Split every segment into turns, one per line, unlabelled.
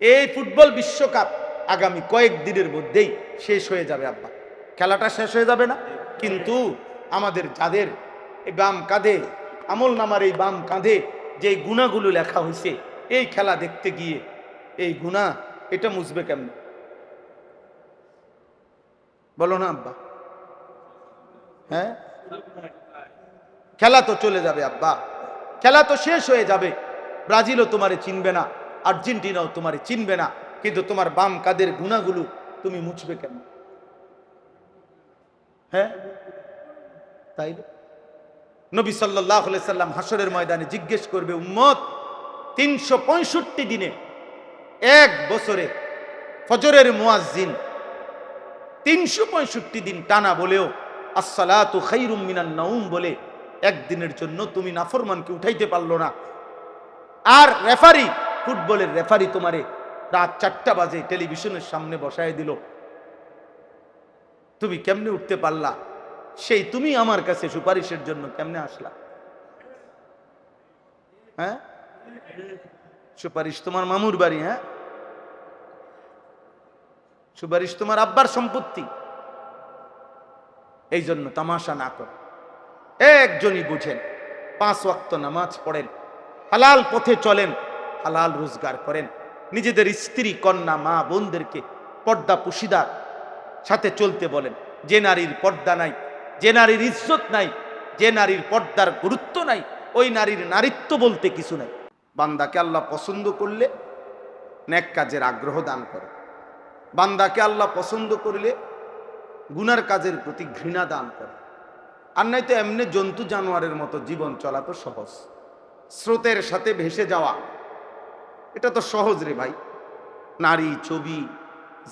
এই ফুটবল বিশ্বকাপ আগামী কয়েকদিনের মধ্যেই শেষ হয়ে যাবে আব্বা, খেলাটা শেষ হয়ে যাবে না? কিন্তু আমাদের যাদের এই বাম কাঁধে, আমল নামার এই বাম কাঁধে যে গুণাগুলো লেখা হয়েছে, এই খেলা দেখতে গিয়ে এই গুণা এটা মুছবে কেমন? বলো না আব্বা? হ্যাঁ, খেলা তো চলে যাবে আব্বা, খেলা তো শেষ হয়ে যাবে। ব্রাজিলও তোমারে চিনবে না, আর্জেন্টিনাও তোমারে চিনবে না, কিন্তু তোমার বাম কাদের গুণাগুলো তুমি মুছবে কেন? হ্যাঁ, তাই নবী সাল্লাল্লাহু আলাইহি সাল্লাম হাসরের ময়দানে জিজ্ঞেস করবে, উম্মত 365 দিনে, এক বছরে ফজরের মুয়াজ্জিন 365 দিন টানা বলেও আসসালাতু খায়রুম মিনান নাউম বলে একদিনের জন্য তুমি নাফরমানকে উঠাইতে পারলো না। আর রেফারি, ফুটবলের রেফারি তোমারে রাত 4টা বাজে টেলিভিশনের সামনে বসায় দিল, তুমি কেমনে উঠতে পারলা? সেই তুমি আমার কাছে সুপারিশের জন্য কেমনে আসলা? হ্যাঁ, সুপারিশ তোমার মামুর বাড়ি, হ্যাঁ, সুপারিশ তোমার আব্বার সম্পত্তি। এই জন্য তামাশা না কর, একজনই বুঝেন, 5 ওয়াক্ত নামাজ পড়েন, হালাল পথে চলেন, হালাল রোজগার করেন, নিজেদের স্ত্রী, কন্যা, মা, বোনদেরকে পর্দা পুশিদার সাথে চলতে বলেন। যে নারীর পর্দা নাই, যে নারীর ইজ্জত নাই, যে নারীর পর্দার গুরুত্ব নাই, ওই নারীর নারীত্ব বলতে কিছু নাই। বান্দাকে আল্লাহ পছন্দ করলে নেক কাজের আগ্রহ দান করে, বান্দাকে আল্লাহ পছন্দ করলে গুনার কাজের প্রতি ঘৃণা দান করে। আর নাই তো এমনি জন্তু জানোয়ারের মতো জীবন চলা তো সহজ, স্রোতের সাথে ভেসে যাওয়া এটা তো সহজ রে ভাই। নারী, ছবি,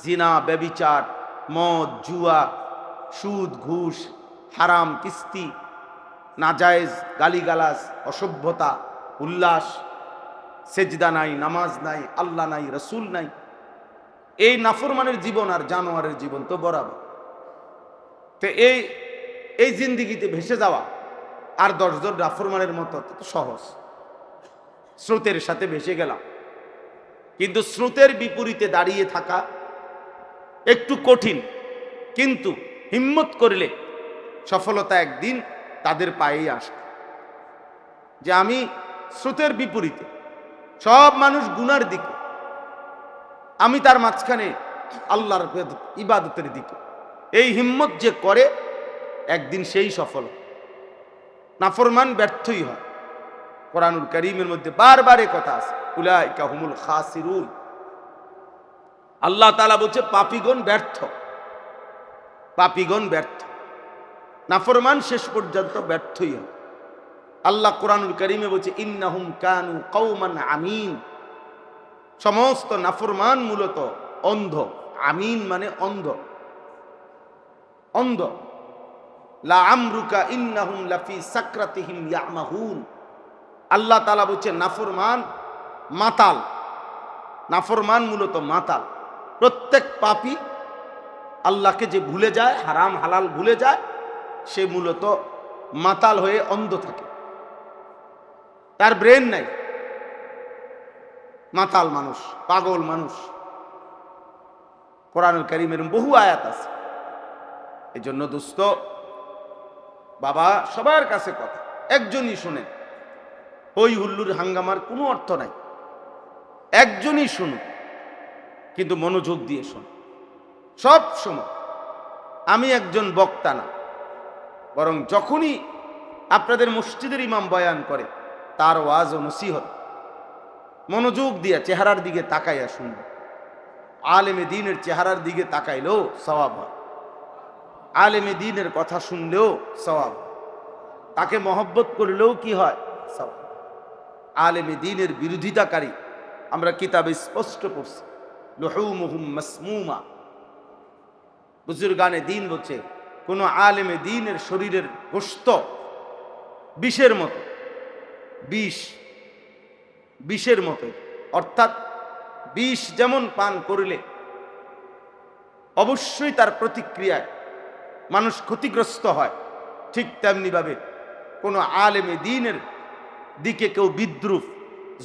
জিনা, ব্যভিচার, মদ, জুয়া, সুদ, ঘুষ, হারাম, কিস্তি, নাজায়েজ, গালিগালাজ, অসভ্যতা, উল্লাস, সেজদা নাই, নামাজ নাই, আল্লাহ নাই, রসুল নাই, এই নাফরমানের জীবন আর জানোয়ারের জীবন তো বরাবর। তো এই জিন্দিগিতে ভেসে যাওয়া আর 10 জন নাফরমানের মতো তো সহজ, স্রোতের সাথে ভেসে গেলাম। কিন্তু স্রোতের বিপরীতে দাঁড়িয়ে থাকা একটু কঠিন, কিন্তু হিম্মত করলে সফলতা একদিন তাদের পায়েই আসে। যে আমি স্রোতের বিপরীতে, সব মানুষ গুনার দিকে, আমি তার মাঝখানে আল্লাহর ইবাদতের দিকে, এই হিম্মত যে করে একদিন সেই সফল। নাফরমান ব্যর্থই হয়। কোরআনুল কারীমের মধ্যে বারবার কথা আছে, উলাইকা হুমুল খাসিরুন। আল্লাহ তাআলা বলছে পাপীগণ ব্যর্থ, পাপীগণ ব্যর্থ। নাফরমান শেষ পর্যন্ত ব্যর্থই হয়। আল্লাহ কোরআনুল কারীমে বলছে ইন্নাহুম কানু কওমান আমিন। সমস্ত নাফরমান মূলত অন্ধ। আমিন মানে অন্ধ, অন্ধ। লা আমরুকা ইন্নাহুম লাফি সাকরাতিহিম ইয়ামাহুন। আল্লাহ তাআলা বলছে নাফরমান মাতাল, নাফরমান মূলত মাতাল। প্রত্যেক পাপী আল্লাহকে যে ভুলে যায়, হারাম হালাল ভুলে যায়, সে মূলত মাতাল হয়ে অন্ধ থাকে, তার ব্রেন নাই, মাতাল মানুষ, পাগল মানুষ। কোরআনুল কারীমের বহু আয়াত আছে। এই জন্য দোস্ত, বাবা, সবার কাছে কথা, একজনই শুনেন, হই হুল্লুর হাঙ্গামার কোনো অর্থ নাই। একজনই শুনুন, কিন্তু মনোযোগ দিয়ে শুনুন। সব সময় আমি একজন বক্তা না, বরং যখনই আপনাদের মসজিদের ইমাম বয়ান করে, তার ওয়াজ ও নসিহত মনোযোগ দিয়ে চেহারার দিকে তাকাইয়া শুনবে। আলেমে দ্বীনের চেহারার দিকে তাকাইলেও সওয়াব হয়, আলেমে দ্বীনের কথা শুনলেও সওয়াব, তাকে মহব্বত করলেও কি হয়? সওয়াব। আলেমে দ্বীনের বিরোধিতাকারী আমরা কিতাবে স্পষ্ট পড়ছি, লুহুমুহুম মাসমুমা। বুজুর্গানে দ্বীন বলছে কোন আলেমে দ্বীনের শরীরের গোশত বিষের মতো, বিষ, বিষের মতো। অর্থাৎ বিষ যেমন পান করলে অবশ্যই তার প্রতিক্রিয়ায় মানুষ ক্ষতিগ্রস্ত হয়, ঠিক তেমনি ভাবে কোনো আলেমে দ্বীনের দিকে কেউ বিদ্রুপ,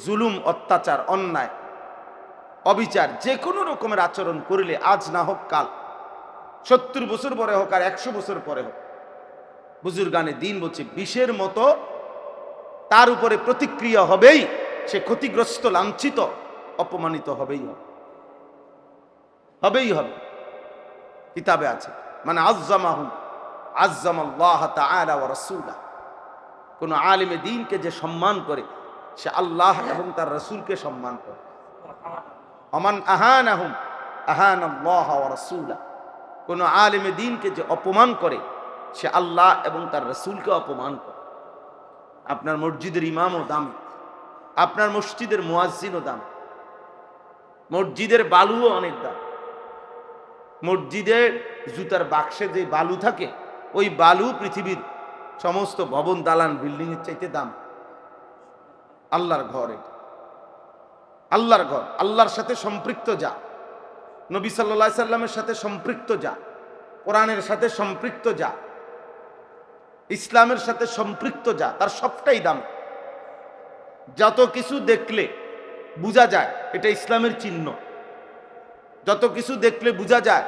জুলুম, অত্যাচার, অন্যায় অবিচার যে কোনো রকমের আচরণ করলে আজ না হোক কাল, 70 বছর পরে হোক আর 100 বছর পরে হোক, বুজুর্গানে দিন বলছে বিষের মতো তার উপরে প্রতিক্রিয়া হবেই। সে ক্ষতিগ্রস্ত, লাঞ্ছিত, অপমানিত হবেই হবে। কিতাবে আছে, মানে আযযামাহুম আযযামাল্লাহ তাআলা ওয়া রাসূলা। কোন আলিমে দ্বীনকে যে সম্মান করে সে আল্লাহ এবং তার রাসূলকে সম্মান করে। আমান আহানাহুম আহানাল্লাহ ওয়া রাসূলা। কোন আলিমে দ্বীনকে যে অপমান করে সে আল্লাহ এবং তার রাসূলকে অপমান করে। আপনার মসজিদের ইমামও দামি, আপনার মসজিদের মুয়াজ্জিনও দামি, মসজিদের বালুও অনেক দাম। মসজিদের জুতার বাক্সে যে বালু থাকে ওই বালু পৃথিবীর সমস্ত ভবন, দালান, বিল্ডিং এর চাইতে দাম। আল্লাহর ঘর, এটা আল্লাহর ঘর, আল্লাহর সাথে সম্পৃক্ত যা, নবী সাল্লাল্লাহু আলাইহি সাল্লামের সাথে সম্পৃক্ত যা, কোরআনের সাথে সম্পৃক্ত যা, ইসলামের সাথে সম্পৃক্ত যা, তার সবটাই দাম। যত কিছু দেখলে বোঝা যায় এটা ইসলামের চিহ্ন, যত কিছু দেখলে বোঝা যায়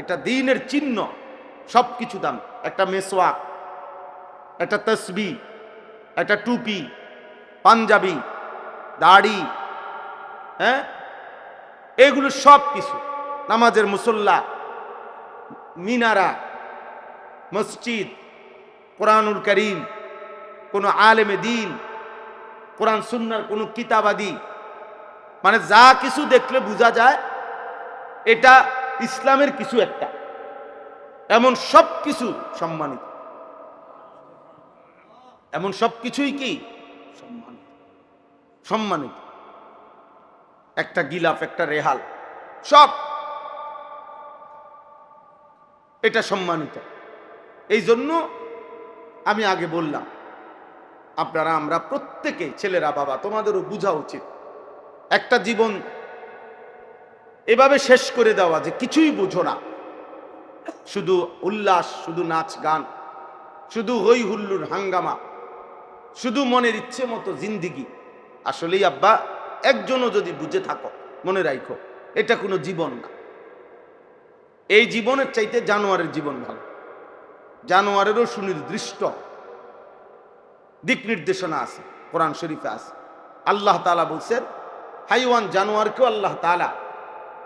এটা দ্বীনের চিহ্ন, সব কিছু দাম। একটা মেসওয়াক, একটা তসবিহ, একটা টুপি, পাঞ্জাবি, দাড়ি, হ্যাঁ, এগুলো সব কিছু, নামাজের মুসল্লা, মিনারা, মসজিদ, কোরআনুল কারীম, কোন আলেমে দ্বীন, কোরআন সুন্নাহর কোন কিতাবাদি, মানে যা কিছু দেখলে বোঝা যায় এটা ইসলামের কিছু একটা, এমন সব কিছু সম্মানিত, এমন সব কিছুই কি সম্মানিত। একটা গিলাফ, একটা রেহাল, সব এটা সম্মানিত। এই জন্য আমি আগে বললাম, আপনারা আমরা প্রত্যেকে, ছেলেরা, বাবা, তোমাদেরও বোঝা উচিত একটা জীবন এভাবে শেষ করে দেওয়া যে কিছুই বুঝো না, শুধু উল্লাস, শুধু নাচ গান, শুধু হই হুল্লুর হাঙ্গামা, শুধু মনের ইচ্ছে মতো জিন্দিগি। আসলেই আব্বা, একজনও যদি বুঝে থাকো মনে রাখো এটা কোনো জীবন না। এই জীবনের চাইতে জানোয়ারের জীবন ভালো। জানোয়ারেরও সুনির্দিষ্ট দিক নির্দেশনা আছে, কোরআন শরীফে আছে। আল্লাহ তাআলা বলছেন হাইওয়ান, জানোয়ারকেও আল্লাহ তাআলা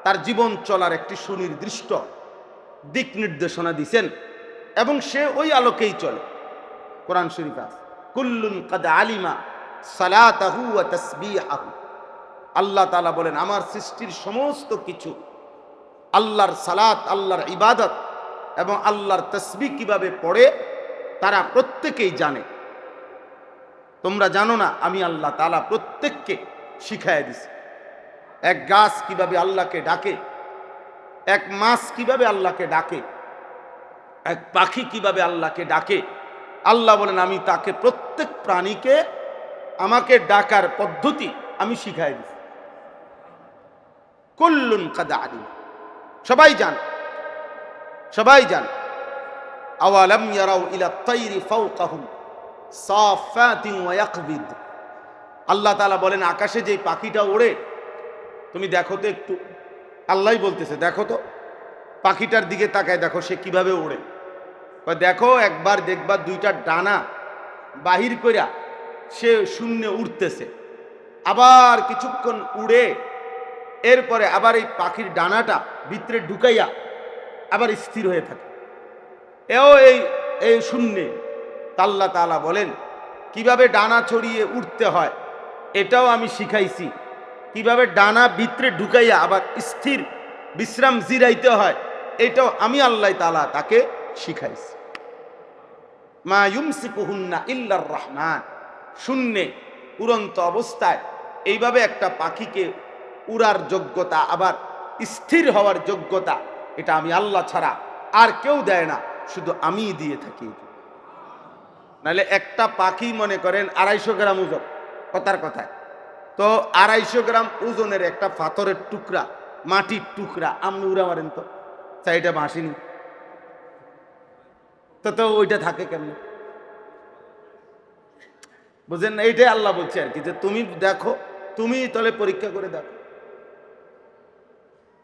তার জীবন চলার একটি সুনির্দিষ্ট দিক নির্দেশনা দিছেন এবং সে ওই আলোকেই চলে। কোরআন শরীফে আছে কুল্লুন কাদ আলিমা সালাতাহু ওয়া তাসবিহাহু। আল্লাহ তাআলা বলেন আমার সৃষ্টির সমস্ত কিছু আল্লাহর সালাত, আল্লাহর ইবাদত এবং আল্লাহর তাসবিহ কিভাবে পড়ে তারা প্রত্যেকেই জানে। তোমরা জানো না? আমি আল্লাহ তাআলা প্রত্যেককে শিখাইয়া দিছি। এক গাছ কিভাবে আল্লাহকে ডাকে, এক মাছ কিভাবে আল্লাহকে ডাকে, এক পাখি কিভাবে আল্লাহকে ডাকে। আল্লাহ বলেন আমি তাকে, প্রত্যেক প্রাণীকে আমাকে ডাকার পদ্ধতি আমি শিখাই দিছি। কুল্লুন কাদ আলিম, সবাই জান, সবাই জান। আওয়ালাম ইয়ারাউ ইলা তাইরি ফাওকাহুম সাফাতিন ওয়া ইয়াকবিদ। আল্লাহ তাআলা বলেন আকাশে যে পাখিটা ওড়ে তুমি দেখো তো একটু। আল্লাহই বলতেছে দেখো তো, পাখিটার দিকে তাকায় দেখো সে কিভাবে ওড়ে। দেখো একবার দেখবার দুইটা ডানা বাহির কইরা সে শূন্যে উড়তেছে, আবার কিছুক্ষণ উড়ে এরপরে আবার এই পাখির ডানাটা ভিতরে ঢুকাইয়া আবার স্থির হয়ে থাকে। এও এই শূন্যে। আল্লাহ তাআলা বলেন কিভাবে ডানা ছড়িয়ে উঠতে হয় এটাও আমি শিখাইছি, কিভাবে ডানা ভিতরে ঢুকাইয়া আবার স্থির বিশ্রাম জিরাইতে হয় এটাও আমি আল্লাহ তাআলা তাকে শিখাইছি। মা ইউমসিকুহুন্না ইল্লার রহমান। শূন্যে উড়ন্ত অবস্থায় এইভাবে একটা পাখিকে উড়ার যোগ্যতা, আবার স্থির হওয়ার যোগ্যতা, এটা আমি আল্লাহ ছাড়া আর কেউ দেয় না, শুধু আমিই দিয়ে থাকি। নাহলে একটা পাখি মনে করেন 250 গ্রাম ওজন, কথার কথায় তো 250 গ্রাম ওজনের একটা পাথরের টুকরা, মাটির টুকরা আপনি উড়া মারেন তো চাইটা ভাসিনি তো ওইটা থাকে কেমন বুঝেন না? এইটাই আল্লাহ বলছে আর কি, যে তুমি দেখো, তুমি তাহলে পরীক্ষা করে দেখো।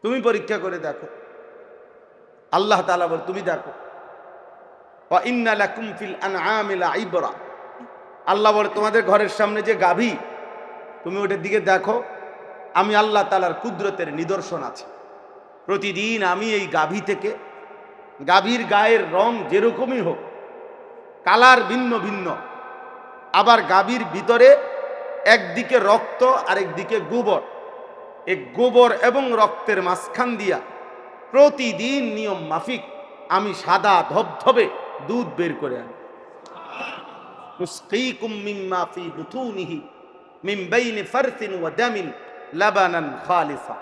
তুমি পরীক্ষা করে দেখো। আল্লাহ তাআলা বলে তুমি দেখো, ওয়া ইন্না লাকুম ফিল আনআমি লাইবরা। আল্লাহ বলে তোমাদের ঘরের সামনে যে গাভী, তুমি ওটার দিকে দেখো, আমি আল্লাহ তাআলার কুদরতের নিদর্শন আছে। প্রতিদিন আমি এই গাভী থেকে, গাভীর গায়ের রং যেরকমই হোক, কালার ভিন্ন ভিন্ন, আবার গাভীর ভিতরে একদিকে রক্ত আরেকদিকে গোবর, এই গোবর এবং রক্তের মাঝখান দিয়া প্রতিদিন নিয়ম মাফিক আমি সাদা ধবধবে দুধ বের করে আনি। নুসকিকুম মিম্মা ফি বুতুনিহি মিন বাইনি ফারসিন ওয়া দামিন লাবানান খালিসা।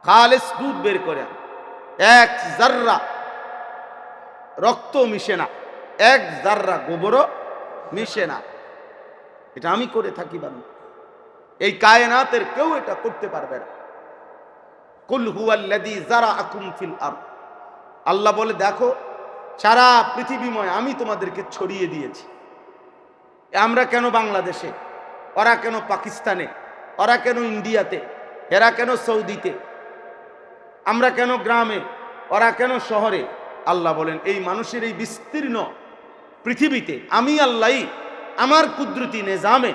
খালিস দুধ বের করে আনি, এক জাররা রক্ত মিশে না, এক জাররা গোবরও মিশে না। এটা আমি করে থাকি বান্দা, এই কায়নাতের কেউ এটা করতে পারবে না। কুল হুয়াল্লাযী যারাআকুম ফিল আরদ। আল্লাহ বলে দেখো সারা পৃথিবীময় আমি তোমাদেরকে ছড়িয়ে দিয়েছি। আমরা কেন বাংলাদেশে, ওরা কেন পাকিস্তানে, ওরা কেন ইন্ডিয়াতে, এরা কেন সৌদিতে, আমরা কেন গ্রামে, ওরা কেন শহরে? আল্লাহ বলেন এই মানুষের এই বিস্তীর্ণ পৃথিবীতে আমি আল্লাহ আমার কুদরতি নিজামে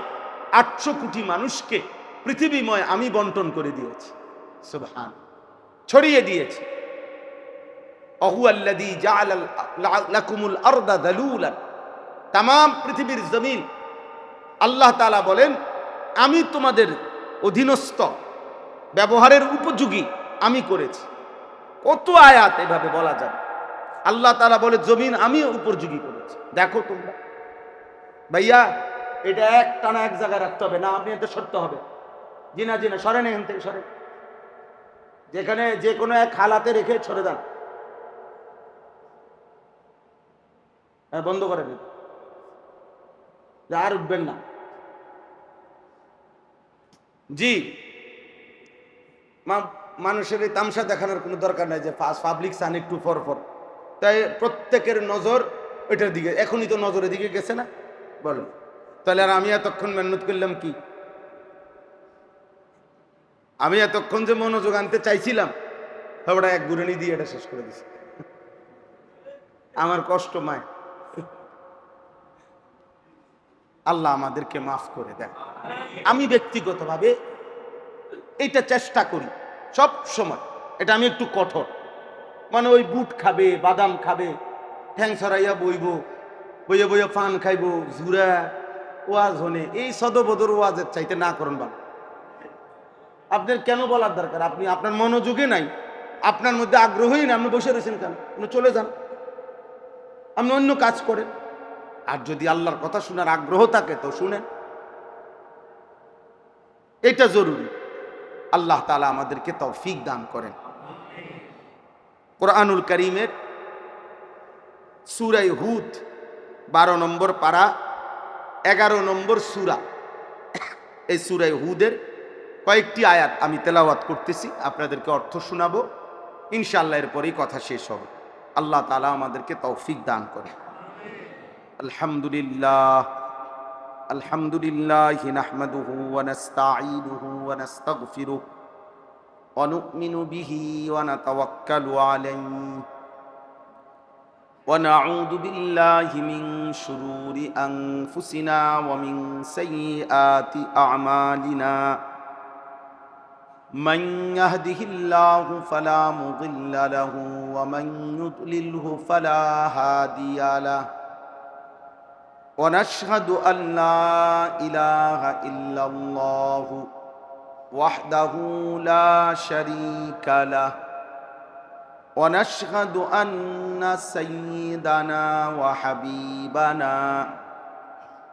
800 কোটি মানুষকে পৃথিবীময় আমি বন্টন করে দিয়েছি। সুবহান, ছড়িয়ে দিয়েছি। আহুয়াল্লাযী জাআলা লাকুমুল আরদা যালুলান। তামাম পৃথিবীর জমিন আল্লাহ তাআলা বলেন আমি তোমাদের অধীনস্থ, ব্যবহারের উপযোগী আমি করেছি। কত আয়াত এভাবে বলা যাবে। আল্লাহ তাআলা বলে জমিন আমি উপযোগী করেছি। দেখো তোমরা ভাইয়া, এটা এক টানা এক জায়গায় রাখতে হবে না, আপনি এতে সরতে হবে। জিনা জিনা সরেন, এখান থেকে সরেন, যেখানে যে কোনো এক হালাতে রেখে সরে যান। হ্যাঁ, বন্ধ করেন, আর উঠবেন না। জি, মানুষের এই তামসা দেখানোর কোনো দরকার নাই যে পাবলিক সান একটু পর পর, তাই প্রত্যেকের নজর ওইটার দিকে। এখনই তো নজরের দিকে গেছে না, বলেন তাহলে আর আমি এতক্ষণ মেহনত করলাম কি? আমি এতক্ষণ যে মনোযোগ আনতে চাইছিলাম ওটা এক গুড়ানি দিয়ে এটা শেষ করে দিছে। আমার কষ্ট মায়, আল্লাহ আমাদেরকে মাফ করে দেন। আমি ব্যক্তিগতভাবে এটা চেষ্টা করি সব সময়, এটা আমি একটু কঠোর, মানে ওই বুট খাবে, বাদাম খাবে, ঠ্যাং ছড়াইয়া বইব, বইয়ে বইয়ে পান খাইব, ঝুরা ওয়াজ হনে, এই সদবদর ওয়াজের চাইতে না করেন ভালো। আপনার কেন বলার দরকার? আপনি আপনার মনোযোগে নাই, আপনার মধ্যে আগ্রহই না, আপনি বসে রয়েছেন কেন? আপনি চলে যান, আপনি অন্য কাজ করেন। আর যদি আল্লাহর কথা শোনার আগ্রহ থাকে তো শুনেন, এটা জরুরি। আল্লাহ তাআলা আমাদেরকে তৌফিক দান করেন। কোরআনুল কারীমের সূরা হুদ 12 নম্বর পারা 11 নম্বর সূরা, এই সূরা হুদের কয়েকটি আয়াত আমি তেলাওয়াত করতেছি, আপনাদেরকে অর্থ শোনাবো ইনশাআল্লাহ, এরপরেই কথা শেষ হবে। আল্লাহ তাআলা আমাদেরকে তৌফিক দান করেন। আলহামদুলিল্লাহ, আলহামদুলিল্লাহি নাহমাদুহু ওয়া নাস্তাঈনুহু ওয়া নাস্তাগফিরুহু ওয়া নু'মিনু বিহি ওয়া নাতাওয়াক্কালু আলাইহি ওয়া নাউযু বিল্লাহি মিন শুরুরি আনফুসিনা ওয়া মিন সাইয়্যাতি আ'মালিনা। মান ইয়াহদিহিল্লাহু ফালা মুদিল্লা লাহু ওয়া মান ইউদ্লিলহু ফালা হাদিয়া লাহু। ونشهد أن لا إله إلا الله وحده لا شريك له ونشهد أن سيدنا وحبيبنا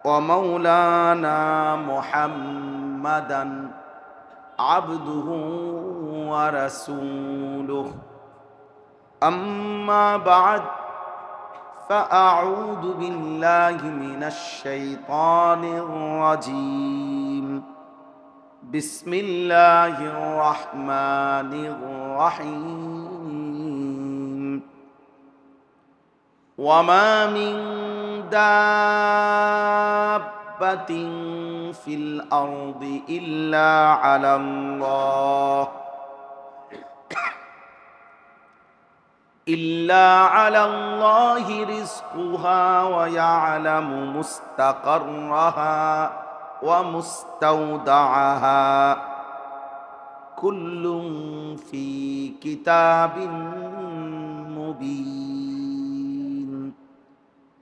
ومولانا محمدا عبده ورسوله. أما بعد فأعوذ بالله من الشيطان الرجيم. بسم الله الرحمن الرحيم. وما من دابة في الأرض إلا على الله ইল্লা আলাল্লাহি রিজকুহা ওয়া ইয়ালামু মুস্তাকাররাহা ওয়া মুস্তাওদাআহা কুল্লুম ফি কিতাবিন মুবিন।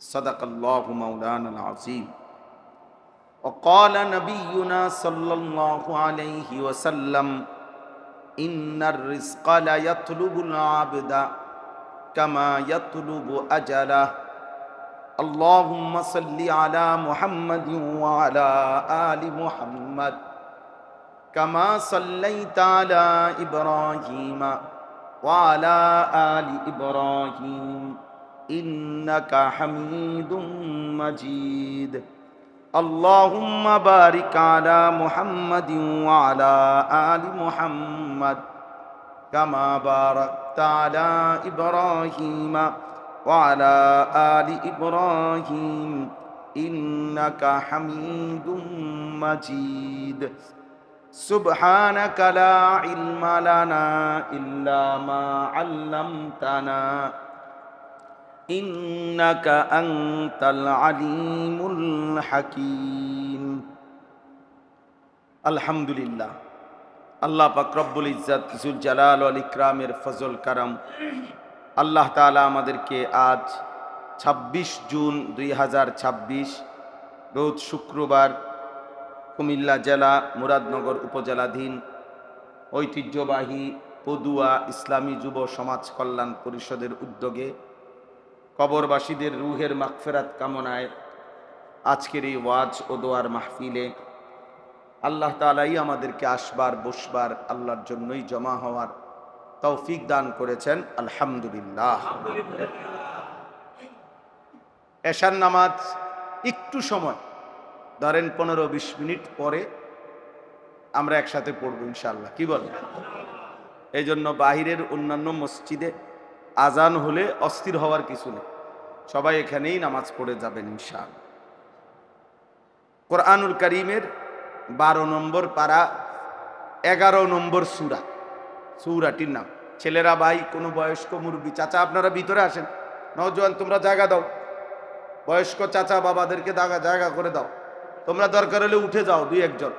সাদাকাল্লাহু মাওলানাল আযীম। وقال نبينا صلى الله عليه وسلم إن الرزق لا يطلب العبد كما يطلب أجله اللهم صل على محمد وعلى آل محمد كما صليت على إبراهيم وعلى آل إبراهيم إنك حميد مجيد اللهم بارك على محمد وعلى آل محمد كما باركت على إبراهيم وعلى آل إبراهيم إنك حميد مجيد سبحانك لا علم لنا إلا ما علمتنا إنك أنت العليم الحكيم الحمد لله আল্লাহ পাক রব্বুল ইজ্জত জুল জালাল ওয়াল ইকরামের ফজল কারাম আল্লাহ তাআলা আমাদেরকে আজ ২৬ জুন ২০২৬ রোজ শুক্রবার কুমিল্লা জেলা মুরাদনগর উপজেলাধীন ঐতিহ্যবাহী পদুয়া ইসলামী যুব সমাজ কল্যাণ পরিষদের উদ্যোগে কবরবাসীদের রুহের মাগফিরাত কামনায় আজকের এই ওয়াজ ও দোয়ার মাহফিলে আল্লাহ তাআলাই আমাদেরকে আসবার বসবার আল্লাহর জন্যই জমা হওয়ার তৌফিক দান করেছেন আলহামদুলিল্লাহ। এশার নামাজ একটু সময় ধরেন ১৫-২০ মিনিট পরে আমরা একসাথে পড়ব ইনশাআল্লাহ, কি বলেন? এই জন্য বাহিরের অন্যান্য মসজিদে আজান হলে অস্থির হওয়ার কিছু নেই, সবাই এখানেই নামাজ পড়ে যাবেন ইনশাআল্লাহ। কোরআনুল কারীমের 12 নম্বর পারা 11 নম্বর সূরা, সূরাটির নাম। ছেলেরা ভাই, কোনো বয়স্ক মুরব্বী চাচা আপনারা ভিতরে আসেন, নওজোয়ান তোমরা জায়গা দাও, বয়স্ক চাচা বাবাদেরকে জায়গা করে দাও, তোমরা দরকার হলে উঠে যাও 2-1 জন।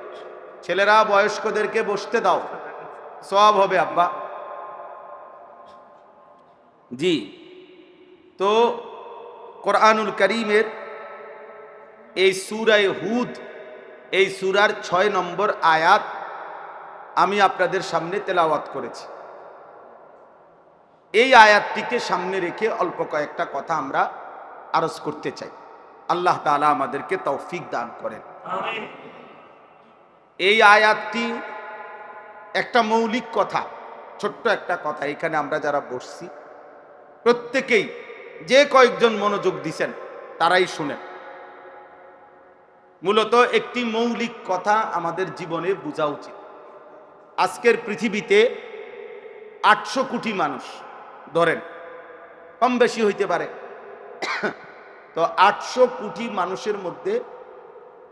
ছেলেরা বয়স্কদেরকে বসতে দাও, সওয়াব হবে আব্বা। জি, তো কোরআনুল কারীমের এই সূরা হুদ, এই সূরার 6 নম্বর আয়াত আমি আপনাদের সামনে তেলাওয়াত করেছি। এই আয়াতটিকে সামনে রেখে অল্প কয়েকটা কথা আমরা আরজ করতে চাই। আল্লাহ তাআলা আমাদেরকে তৌফিক দান করেন। এই আয়াতটি একটা মৌলিক কথা, ছোট্ট একটা কথা। এখানে আমরা যারা বসছি প্রত্যেকেই, যে কয়েকজন মনোযোগ দিছেন তারাই শুনেন। মূলত একটি মৌলিক কথা আমাদের জীবনে বোঝা উচিত। আজকের পৃথিবীতে 800 কোটি মানুষ ধরেন, কম বেশি হইতে পারে, তো 800 কোটি মানুষের মধ্যে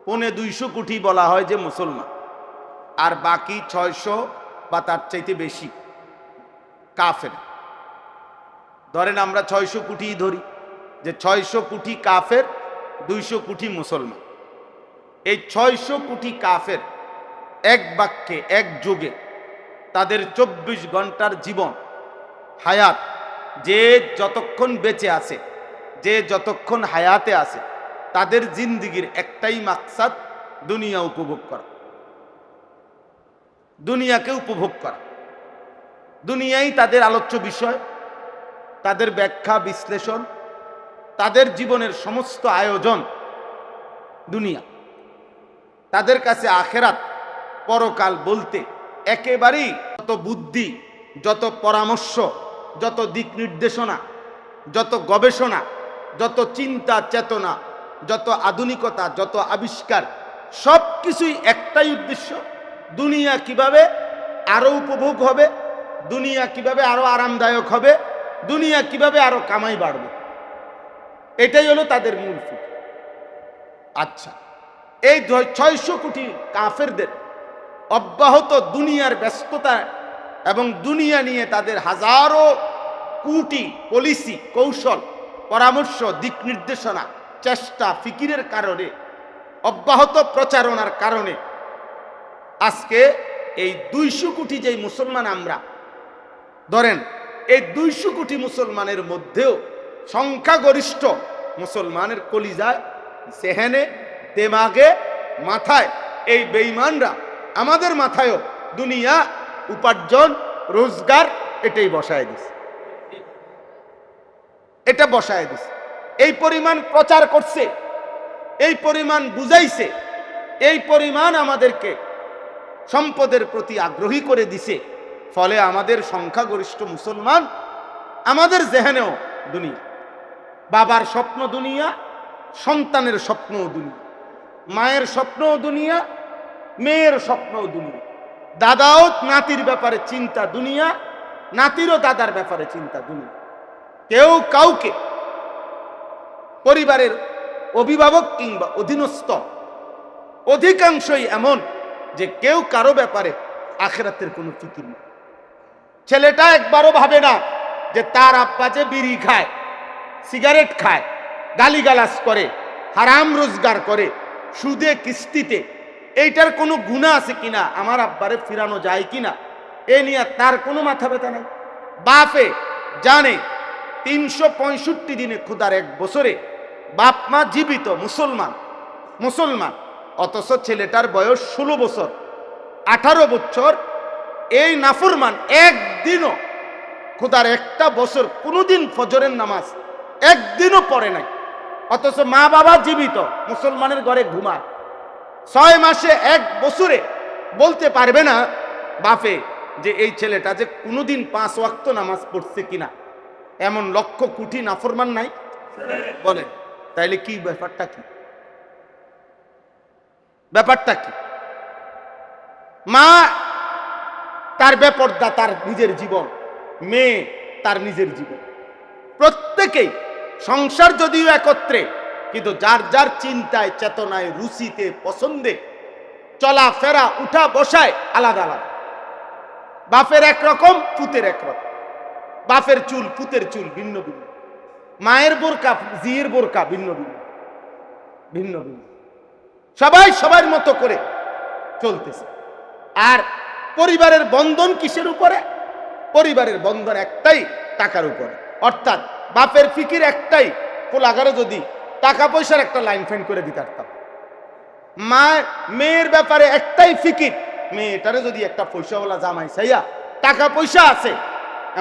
250 কোটি বলা হয় যে মুসলমান, আর বাকি 600 বা তার চাইতে বেশি কাফের। ধরেন আমরা 600 কোটি ধরি, যে 600 কোটি কাফের, 200 কোটি মুসলমান। এই 600 কোটি কাফের এক বাক্যে এক যুগে তাদের 24 ঘন্টার জীবন হায়াত, যে যতক্ষণ বেঁচে আছে, যে যতক্ষণ হায়াতে আছে, তাদের জিন্দিগির একটাই মাকসাদ দুনিয়া উপভোগ করা, দুনিয়াকে উপভোগ করা। দুনিয়াই তাদের আলোচ্য বিষয়, তাদের ব্যাখ্যা বিশ্লেষণ, তাদের জীবনের সমস্ত আয়োজন দুনিয়া। তাদের কাছে আখেরাত পরকাল বলতে একেবারেই যত বুদ্ধি, যত পরামর্শ, যত দিক নির্দেশনা, যত গবেষণা, যত চিন্তা চেতনা, যত আধুনিকতা, যত আবিষ্কার, সব কিছুই একটাই উদ্দেশ্য, দুনিয়া কিভাবে আরো উপভোগ হবে, দুনিয়া কিভাবে আরো আরামদায়ক হবে, দুনিয়া কিভাবে আরো কামাই বাড়বে। এটাই হলো তাদের মূল ফিকির। আচ্ছা, এই 600 কোটি কাফেরদের অব্যাহত দুনিয়ার ব্যস্ততা এবং দুনিয়া নিয়ে তাদের হাজারো কুটি, পলিসি, কৌশল, পরামর্শ, দিক নির্দেশনা, চেষ্টা, ফিকিরের কারণে, অব্যাহত প্রচারণার কারণে আজকে এই 200 কোটি যেই মুসলমান আমরা ধরেন, এই 200 কোটি মুসলমানের মধ্যেও সংখ্যাগরিষ্ঠ মুসলমানের কলিজায়, জেহেনে, দেমাগে, মাথায় এই বেঈমানরা আমাদের মাথায়ও দুনিয়া, উপার্জন, রোজগার এটাই বসায় দিছে, এটা বসায় দিছে। এই পরিমাণ প্রচার করছে, এই পরিমাণ বুঝাইছে, এই পরিমাণ আমাদেরকে সম্পদের প্রতি আগ্রহী করে দিছে। ফলে আমাদের সংখ্যাগরিষ্ঠ মুসলমান, আমাদের জেহেনেও দুনিয়া, বাবার স্বপ্ন দুনিয়া, সন্তানের স্বপ্নও দুনিয়া, মায়ের স্বপ্নও দুনিয়া, মেয়ের স্বপ্নও দুনিয়া, দাদাও নাতির ব্যাপারে চিন্তা দুনিয়া, নাতিরও দাদার ব্যাপারে চিন্তা দুনিয়া। কেউ কাউকে, পরিবারের অভিভাবক কিংবা অধীনস্থ অধিকাংশই এমন যে কেউ কারো ব্যাপারে আখিরাতের কোনো ফিকির নেই। ছেলেটা একবারও ভাবে না যে তার আব্বা যে বিড়ি খায়, সিগারেট খায়, গালিগালাজ করে, হারাম রোজগার করে, সুদে কিস্তিতে, এইটার কোনো গুনাহ আছে কিনা, আমার আব্বারে ফিরানো যায় কিনা, এ নিয়ে তার কোনো মাথা ব্যথা নাই। বাপে জানে 365 দিনে খোদার এক বছরে বাপ মা জীবিত মুসলমান, অথচ ছেলেটার বয়স 16 বছর, 18 বছর, এই নাফরমান একদিনও খোদার একটা বছর কোনোদিন ফজরের নামাজ একদিনও পড়ে নাই, অথচ মা বাবা জীবিত, মুসলমানের ঘরে ঘুমায়। 6 মাসে, 1 বছরে বলতে পারবে না বাপে যে এই ছেলেটা যে কোনোদিন 5 ওয়াক্ত নামাজ পড়ছে কিনা। এমন লক্ষ কোটি নাফরমান নাই? বলেন, তাইলে কি ব্যাপারটা কি? ব্যাপারটা কি? মা তার বেপরদা, তার নিজের জীবন, মেয়ে তার নিজের জীবন, প্রত্যেকেই সংসার যদিও একত্রে, কিন্তু যার যার চিন্তায়, চেতনায়, রুচিতে, পছন্দে, চলাফেরা, উঠা বসায় আলাদা আলাদা। বাপের একরকম, পুতের একরকম, বাপের চুল, পুতের চুল ভিন্ন ভিন্ন, মায়ের বোরকা, জিয়ের বোরকা ভিন্ন ভিন্ন, ভিন্ন ভিন্ন, সবাই সবার মতো করে চলতেছে। আর পরিবারের বন্ধন কিসের উপরে? পরিবারের বন্ধন একটাই, টাকার উপরে। অর্থাৎ বাপের ফিকির একটাই, পোলাগারে যদি টাকা পয়সার একটা লাইন ফাইন করে দিতে পারতাম। মেয়ের ব্যাপারে একটাই ফিকির, মেয়েটারে যদি একটা পয়সাওয়ালা জামাই চাইয়া, টাকা পয়সা আছে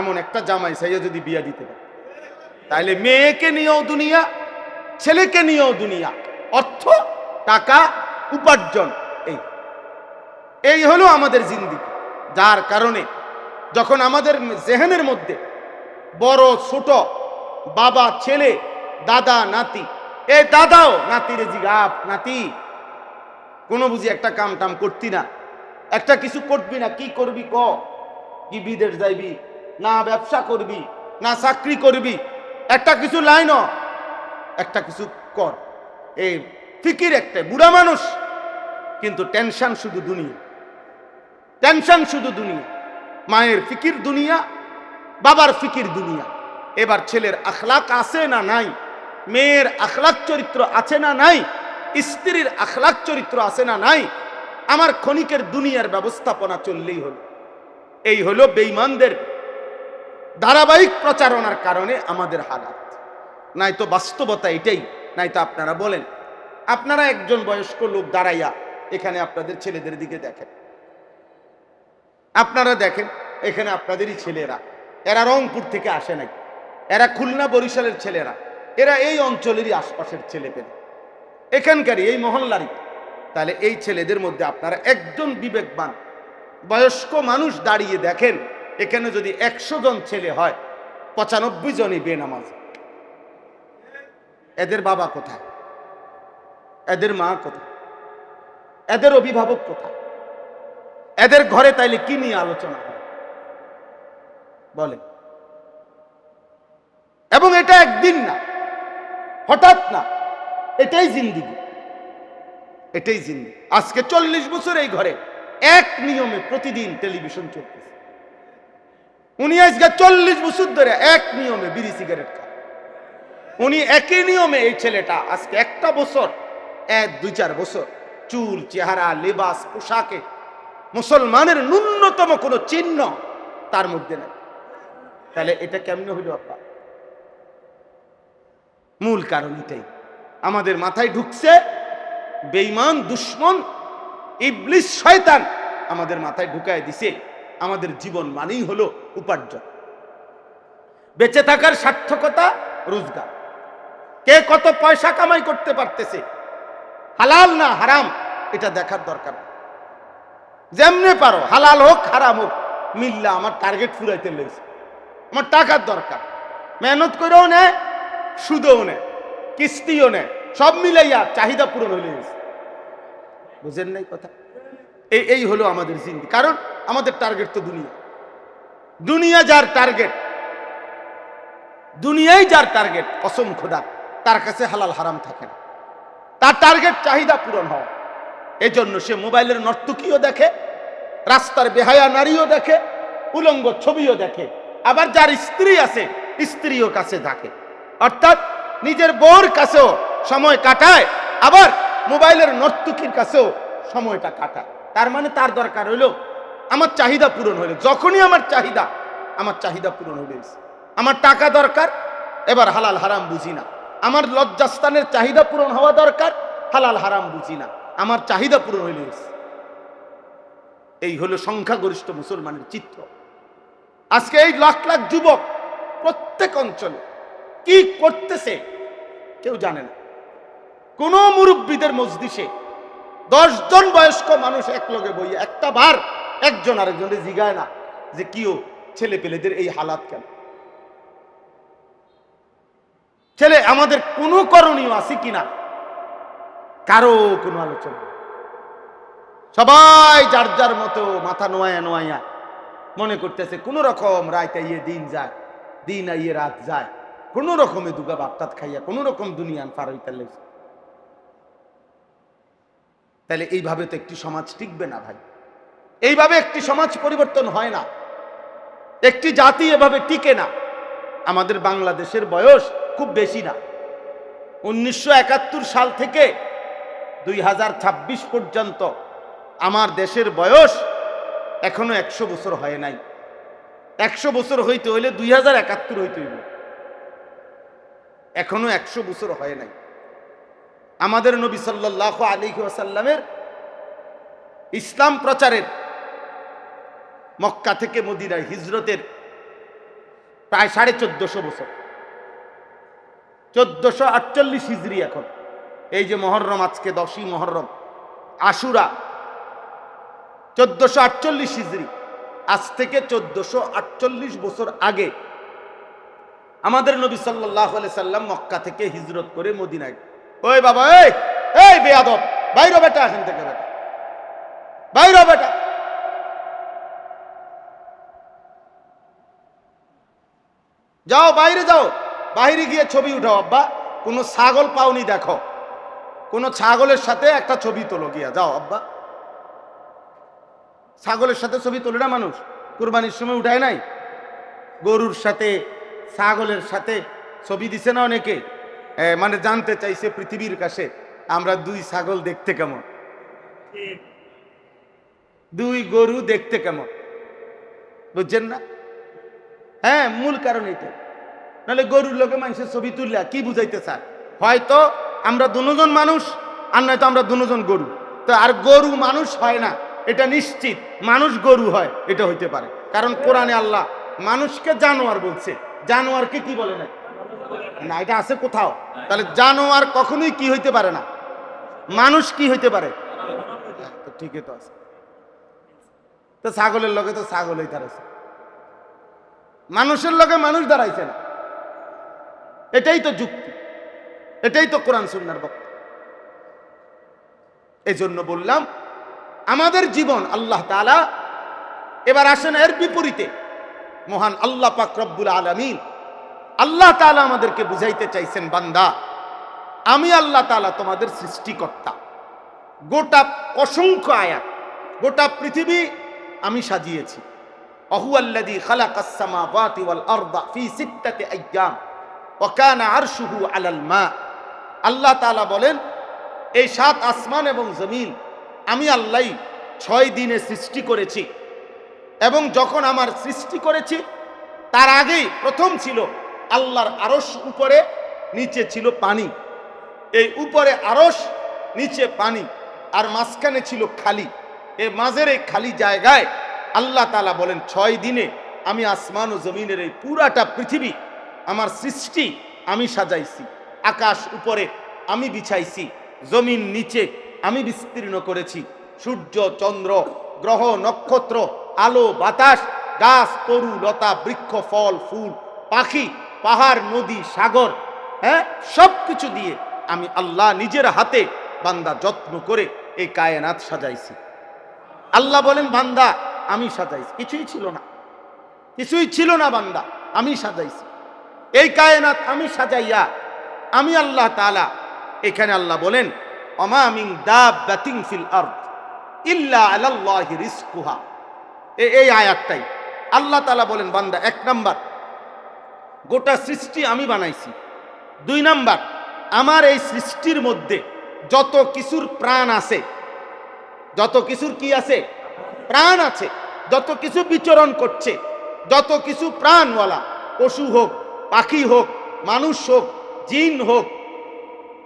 এমন একটা জামাই চাইয়া যদি বিয়া দিতে পারে, তাহলে মেয়েকে নিয়েও দুনিয়া, ছেলেকে নিয়েও দুনিয়া, অর্থ, টাকা, উপার্জন, এই হলো আমাদের জিন্দেগি। যার কারণে যখন আমাদের জেহেনের মধ্যে বড় ছোট, বাবা ছেলে, দাদা নাতি, এই দাদাও নাতিরে জিগাপ, নাতি কোনো বুঝি একটা কাম টাম করতি না, একটা কিছু করবি না, কি করবি ক? কি বিদেশ যাইবি, না ব্যবসা করবি, না চাকরি করবি, একটা কিছু লাইন, একটা কিছু কর। এই ফিকির একটাই। বুড়া মানুষ কিন্তু টেনশন শুধু দুনিয়া, টেনশন শুধু দুনিয়া। মায়ের ফিকির দুনিয়া, বাবার ফিকির দুনিয়া। এবার ছেলের আখলাক আছে না নাই, মেয়ের আখলাক চরিত্র আছে না নাই, স্ত্রীর আখলাক চরিত্র আছে না নাই, আমার ক্ষণিকের দুনিয়ার ব্যবস্থাপনা চললেই হলো। এই হলো বেঈমানদের ধারাবাহিক প্রচারণার কারণে আমাদের হালাত। নাই তো বাস্তবতা এটাই। নাই তো আপনারা বলেন, আপনারা একজন বয়স্ক লোক দাঁড়াইয়া এখানে আপনাদের ছেলেদের দিকে দেখেন, আপনারা দেখেন এখানে আপনাদেরই ছেলেরা, এরা রংপুর থেকে আসে নাই, এরা খুলনা বরিশালের ছেলেরা, এরা এই অঞ্চলেরই আশপাশের ছেলে পেলে, এখানকারই, এই মহল্লারই। তাহলে এই ছেলেদের মধ্যে আপনারা একজন বিবেকবান বয়স্ক মানুষ দাঁড়িয়ে দেখেন, এখানে যদি 100 জন ছেলে হয়, 95 জনই বেনামাজ। এদের বাবা কোথায়? এদের মা কোথায়? এদের অভিভাবক কোথায়? এদের ঘরে তাইলে কি নিয়ে আলোচনা হয় বলে? এবং এটা একদিন না, হঠাৎ না, এটাই জিন্দেগি, এটাই জিন্দেগি। আজকে 40 বছর এই ঘরে এক নিয়মে প্রতিদিন টেলিভিশন চলতেছে, উনি আজকে 40 বছর ধরে এক নিয়মে বিড়ি সিগারেট খায়। উনি একই নিয়মে, এই ছেলেটা আজকে একটা বছর, 1-2-4 বছর চুল, চেহারা, লেবাস, পোশাকে মুসলমানের ন্যূনতম কোনো চিহ্ন তার মধ্যে নেই। তাহলে এটা কেমনে হইল আপা? মূল কারণ এটাই, আমাদের মাথায় ঢুকছে বেঈমান দুশমন ইবলিস শয়তান আমাদের মাথায় ঢুকায় দিছে আমাদের জীবন মানেই হলো উপার্জন, বেঁচে থাকার সার্থকতা রোজগার, কে কত পয়সা কামাই করতে পারতেছে, হালাল না হারাম এটা দেখার দরকার। যেমনে পারো, হালাল হোক হারাম হোক, মিল্লা আমার টার্গেট ফুরাইতে লেগেছে, আমার টাকার দরকার, মেহনত করেও নেয়, সুদেও নেয়, কিস্তিও নেয়, সব মিলাইয়া চাহিদা পূরণ হয়ে গেছে। বুঝেন নাই কথা? এই হলো আমাদের জিন্দি। কারণ আমাদের টার্গেট তো দুনিয়া, দুনিয়া যার টার্গেট, দুনিয়াই যার টার্গেট, কসম খোদা তার কাছে হালাল হারাম থাকে না, তার টার্গেট চাহিদা পূরণ হওয়া। এই জন্য সে মোবাইলের নর্তকীও দেখে, রাস্তার বেহায়া নারীও দেখে, উলঙ্গ ছবিও দেখে, আবার যার স্ত্রী আছে স্ত্রীও কাছে থাকে, অর্থাৎ নিজের বউর কাছেও সময় কাটায়, আবার মোবাইলের নর্তকীর কাছেও সময়টা কাটায়। তার মানে তার দরকার হইল আমার চাহিদা পূরণ হইল। যখনই আমার চাহিদা পূরণ হইল, আমার টাকা দরকার, এবার হালাল হারাম বুঝি না, আমার লজ্জাস্থানের চাহিদা পূরণ হওয়া দরকার, হালাল হারাম বুঝি না, আমার চাহিদা পূরণ হইল। এই হলো সংখ্যাগরিষ্ঠ মুসলমানের চিত্র। আজকে এই লাখ লাখ যুবক প্রত্যেক অঞ্চলে কি করতেছে কেউ জানে না। কোন মুরব্বীদের মজলিসে 10 জন বয়স্ক মানুষ একলগে বইয়ে একটা বার একজন আরেকজনের জিগায় না যে কিও ছেলে পেলেদের এই হালাত কেন, ছেলে আমাদের কোনো করণীয় আছে কিনা, কারো কোনো আলোচনা। সবাই যার যার মতো মাথা নোয়া মনে করতেছে কোন রকম রাত আইয়ে দিন যায়, দিন আইয়ে রাত যায়, কোন রকমে দুগা বাপটাত খাইয়া কোন রকম দুনিয়ান পার হইতে লেগেছে। তাহলে এইভাবে তো একটি সমাজ টিকবে না ভাই, এইভাবে একটি সমাজ পরিবর্তন হয় না, একটি জাতি এভাবে টিকে না। আমাদের বাংলাদেশের বয়স খুব বেশি না, 1971 সাল থেকে 2026 পর্যন্ত আমার দেশের বয়স এখনো 100 বছর হয় নাই। 100 বছর হইতে হইলে 2071 হইতে হইব, এখনো 100 বছর হয় নাই। আমাদের নবী সাল্লাল্লাহু আলাইহি ওয়াসাল্লামের ইসলাম প্রচারের, মক্কা থেকে মদিনায় হিজরতের প্রায় 1450 বছর, 1448 হিজরি। এখন এই যে মহররম, আজকে 10ই মহররম, আশুরা 1448 হিজরি, আজ থেকে 1448 বছর আগে আমাদের নবী সাল্লাল্লাহু আলাইহি সাল্লাম মক্কা থেকে হিজরত করে মদিনায়। ওই বাবা, এই বেয়াদব, বাইরে বেটা, এখান থেকে বেটা, বাইরে বেটা। যাও বাইরে যাও, বাইরে গিয়ে ছবি উঠাও। আব্বা কোন ছাগল পাওনি দেখো, কোন ছাগলের সাথে একটা ছবি তোলো গিয়া, যাও আব্বা। ছাগলের সাথে ছবি তোলে না মানুষ, কুরবানির সময় উঠায় নাই? গরুর সাথে ছাগলের সাথে ছবি দিছে না অনেকে, মানে জানতে চাইছে পৃথিবীর কাছে আমরা দুই ছাগল দেখতে কেমন, দুই গরু দেখতে কেমন, বুঝছেন না? হ্যাঁ, মূল কারণ এটা। নাহলে গরুর লোকে মানুষের ছবি তুললে কি বুঝাইতে চায়? হয়তো আমরা দুজন মানুষ, আর নয়তো আমরা দুজন গরু। তো আর গরু মানুষ হয় না এটা নিশ্চিত, মানুষ গরু হয় এটা হইতে পারে। কারণ কোরআনে আল্লাহ মানুষকে জানোয়ার বলছে, জানোয়ারকে কি বলে না? না, এটা আছে কোথাও? তাহলে জানোয়ার কখনোই কি হইতে পারে না, মানুষ কি হইতে পারে? তো ঠিকই তো আছে। তো ছাগলের লগে তো ছাগলই দাঁড়াইছে, মানুষের লগে মানুষ দাঁড়াইছে না। এটাই তো যুক্তি, এটাই তো কোরআন সুন্নাহর বক্তব্য। এই জন্য বললাম আমাদের জীবন আল্লাহ তাআলা, এবার আসেন এর বিপরীতে, মহান আল্লাহ পাক রব্বুল আলামিন আল্লাহ তাআলা আমাদেরকে বুঝাইতে চাইছেন, বান্দা আমি আল্লাহ তাআলা তোমাদের সৃষ্টিকর্তা। গোটা অসংখ্য আয়াত, গোটা পৃথিবী আমি সাজিয়েছি, ওয়াহুয়াল্লাযী খালাকাস সামাওয়াতি ওয়াল আরদা ফি সিত্তাতি আইয়াম ওয়া কানা আরশুহু আলাল মা। আল্লাহ তাআলা বলেন, এই 7 আসমান এবং জমিন আমি আল্লাহ 6 দিনে সৃষ্টি করেছি। এবং যখন আমার সৃষ্টি করেছি তার আগেই প্রথম ছিল আল্লাহর আরশ উপরে, নিচে ছিল পানি। এই উপরে আরশ, নিচে পানি, আর মাঝখানে ছিল খালি। এই মাঝের এই খালি জায়গায় আল্লাহ তাআলা বলেন 6 দিনে আমি আসমান ও জমিনের এই পুরাটা পৃথিবী আমার সৃষ্টি আমি সাজাইছি। আকাশ উপরে আমি বিছাইছি, জমিন নিচে আমি বিস্তীর্ণ করেছি। সূর্য, চন্দ্র, গ্রহ, নক্ষত্র, আলো, বাতাস, গাছ, তরু, লতা, বৃক্ষ, ফল, ফুল, পাখি, পাহাড়, নদী, সাগর, সব কিছু দিয়ে আমি আল্লাহ নিজের হাতে বান্দা যত্ন করে এই কায়নাত সাজাইছি। আল্লাহ বলেন, বান্দা আমি সাজাইছি, কিছুই ছিল না, কিছুই ছিল না বান্দা, আমি সাজাইছি এই কায়নাত। আমি সাজাইয়া আমি আল্লাহ তাআলা, এখানে আল্লাহ বলেন, ওমা মিন দাব্বাতিন ফিল আরদ ইল্লা আলাল্লাহি রিজকুহা। এই আয়াতটাই আল্লাহ তাআলা বলেন, বান্দা 1 নাম্বার গোটা সৃষ্টি আমি বানাইছি। 2 নাম্বার, আমার এই সৃষ্টির মধ্যে যত কিছুর প্রাণ আছে, যত কিছুর কি আছে, প্রাণ আছে, যত কিছু বিচরণ করছে, যত কিছু প্রাণওয়ালা, পশু হোক, পাখি হোক, মানুষ হোক, জিন হোক,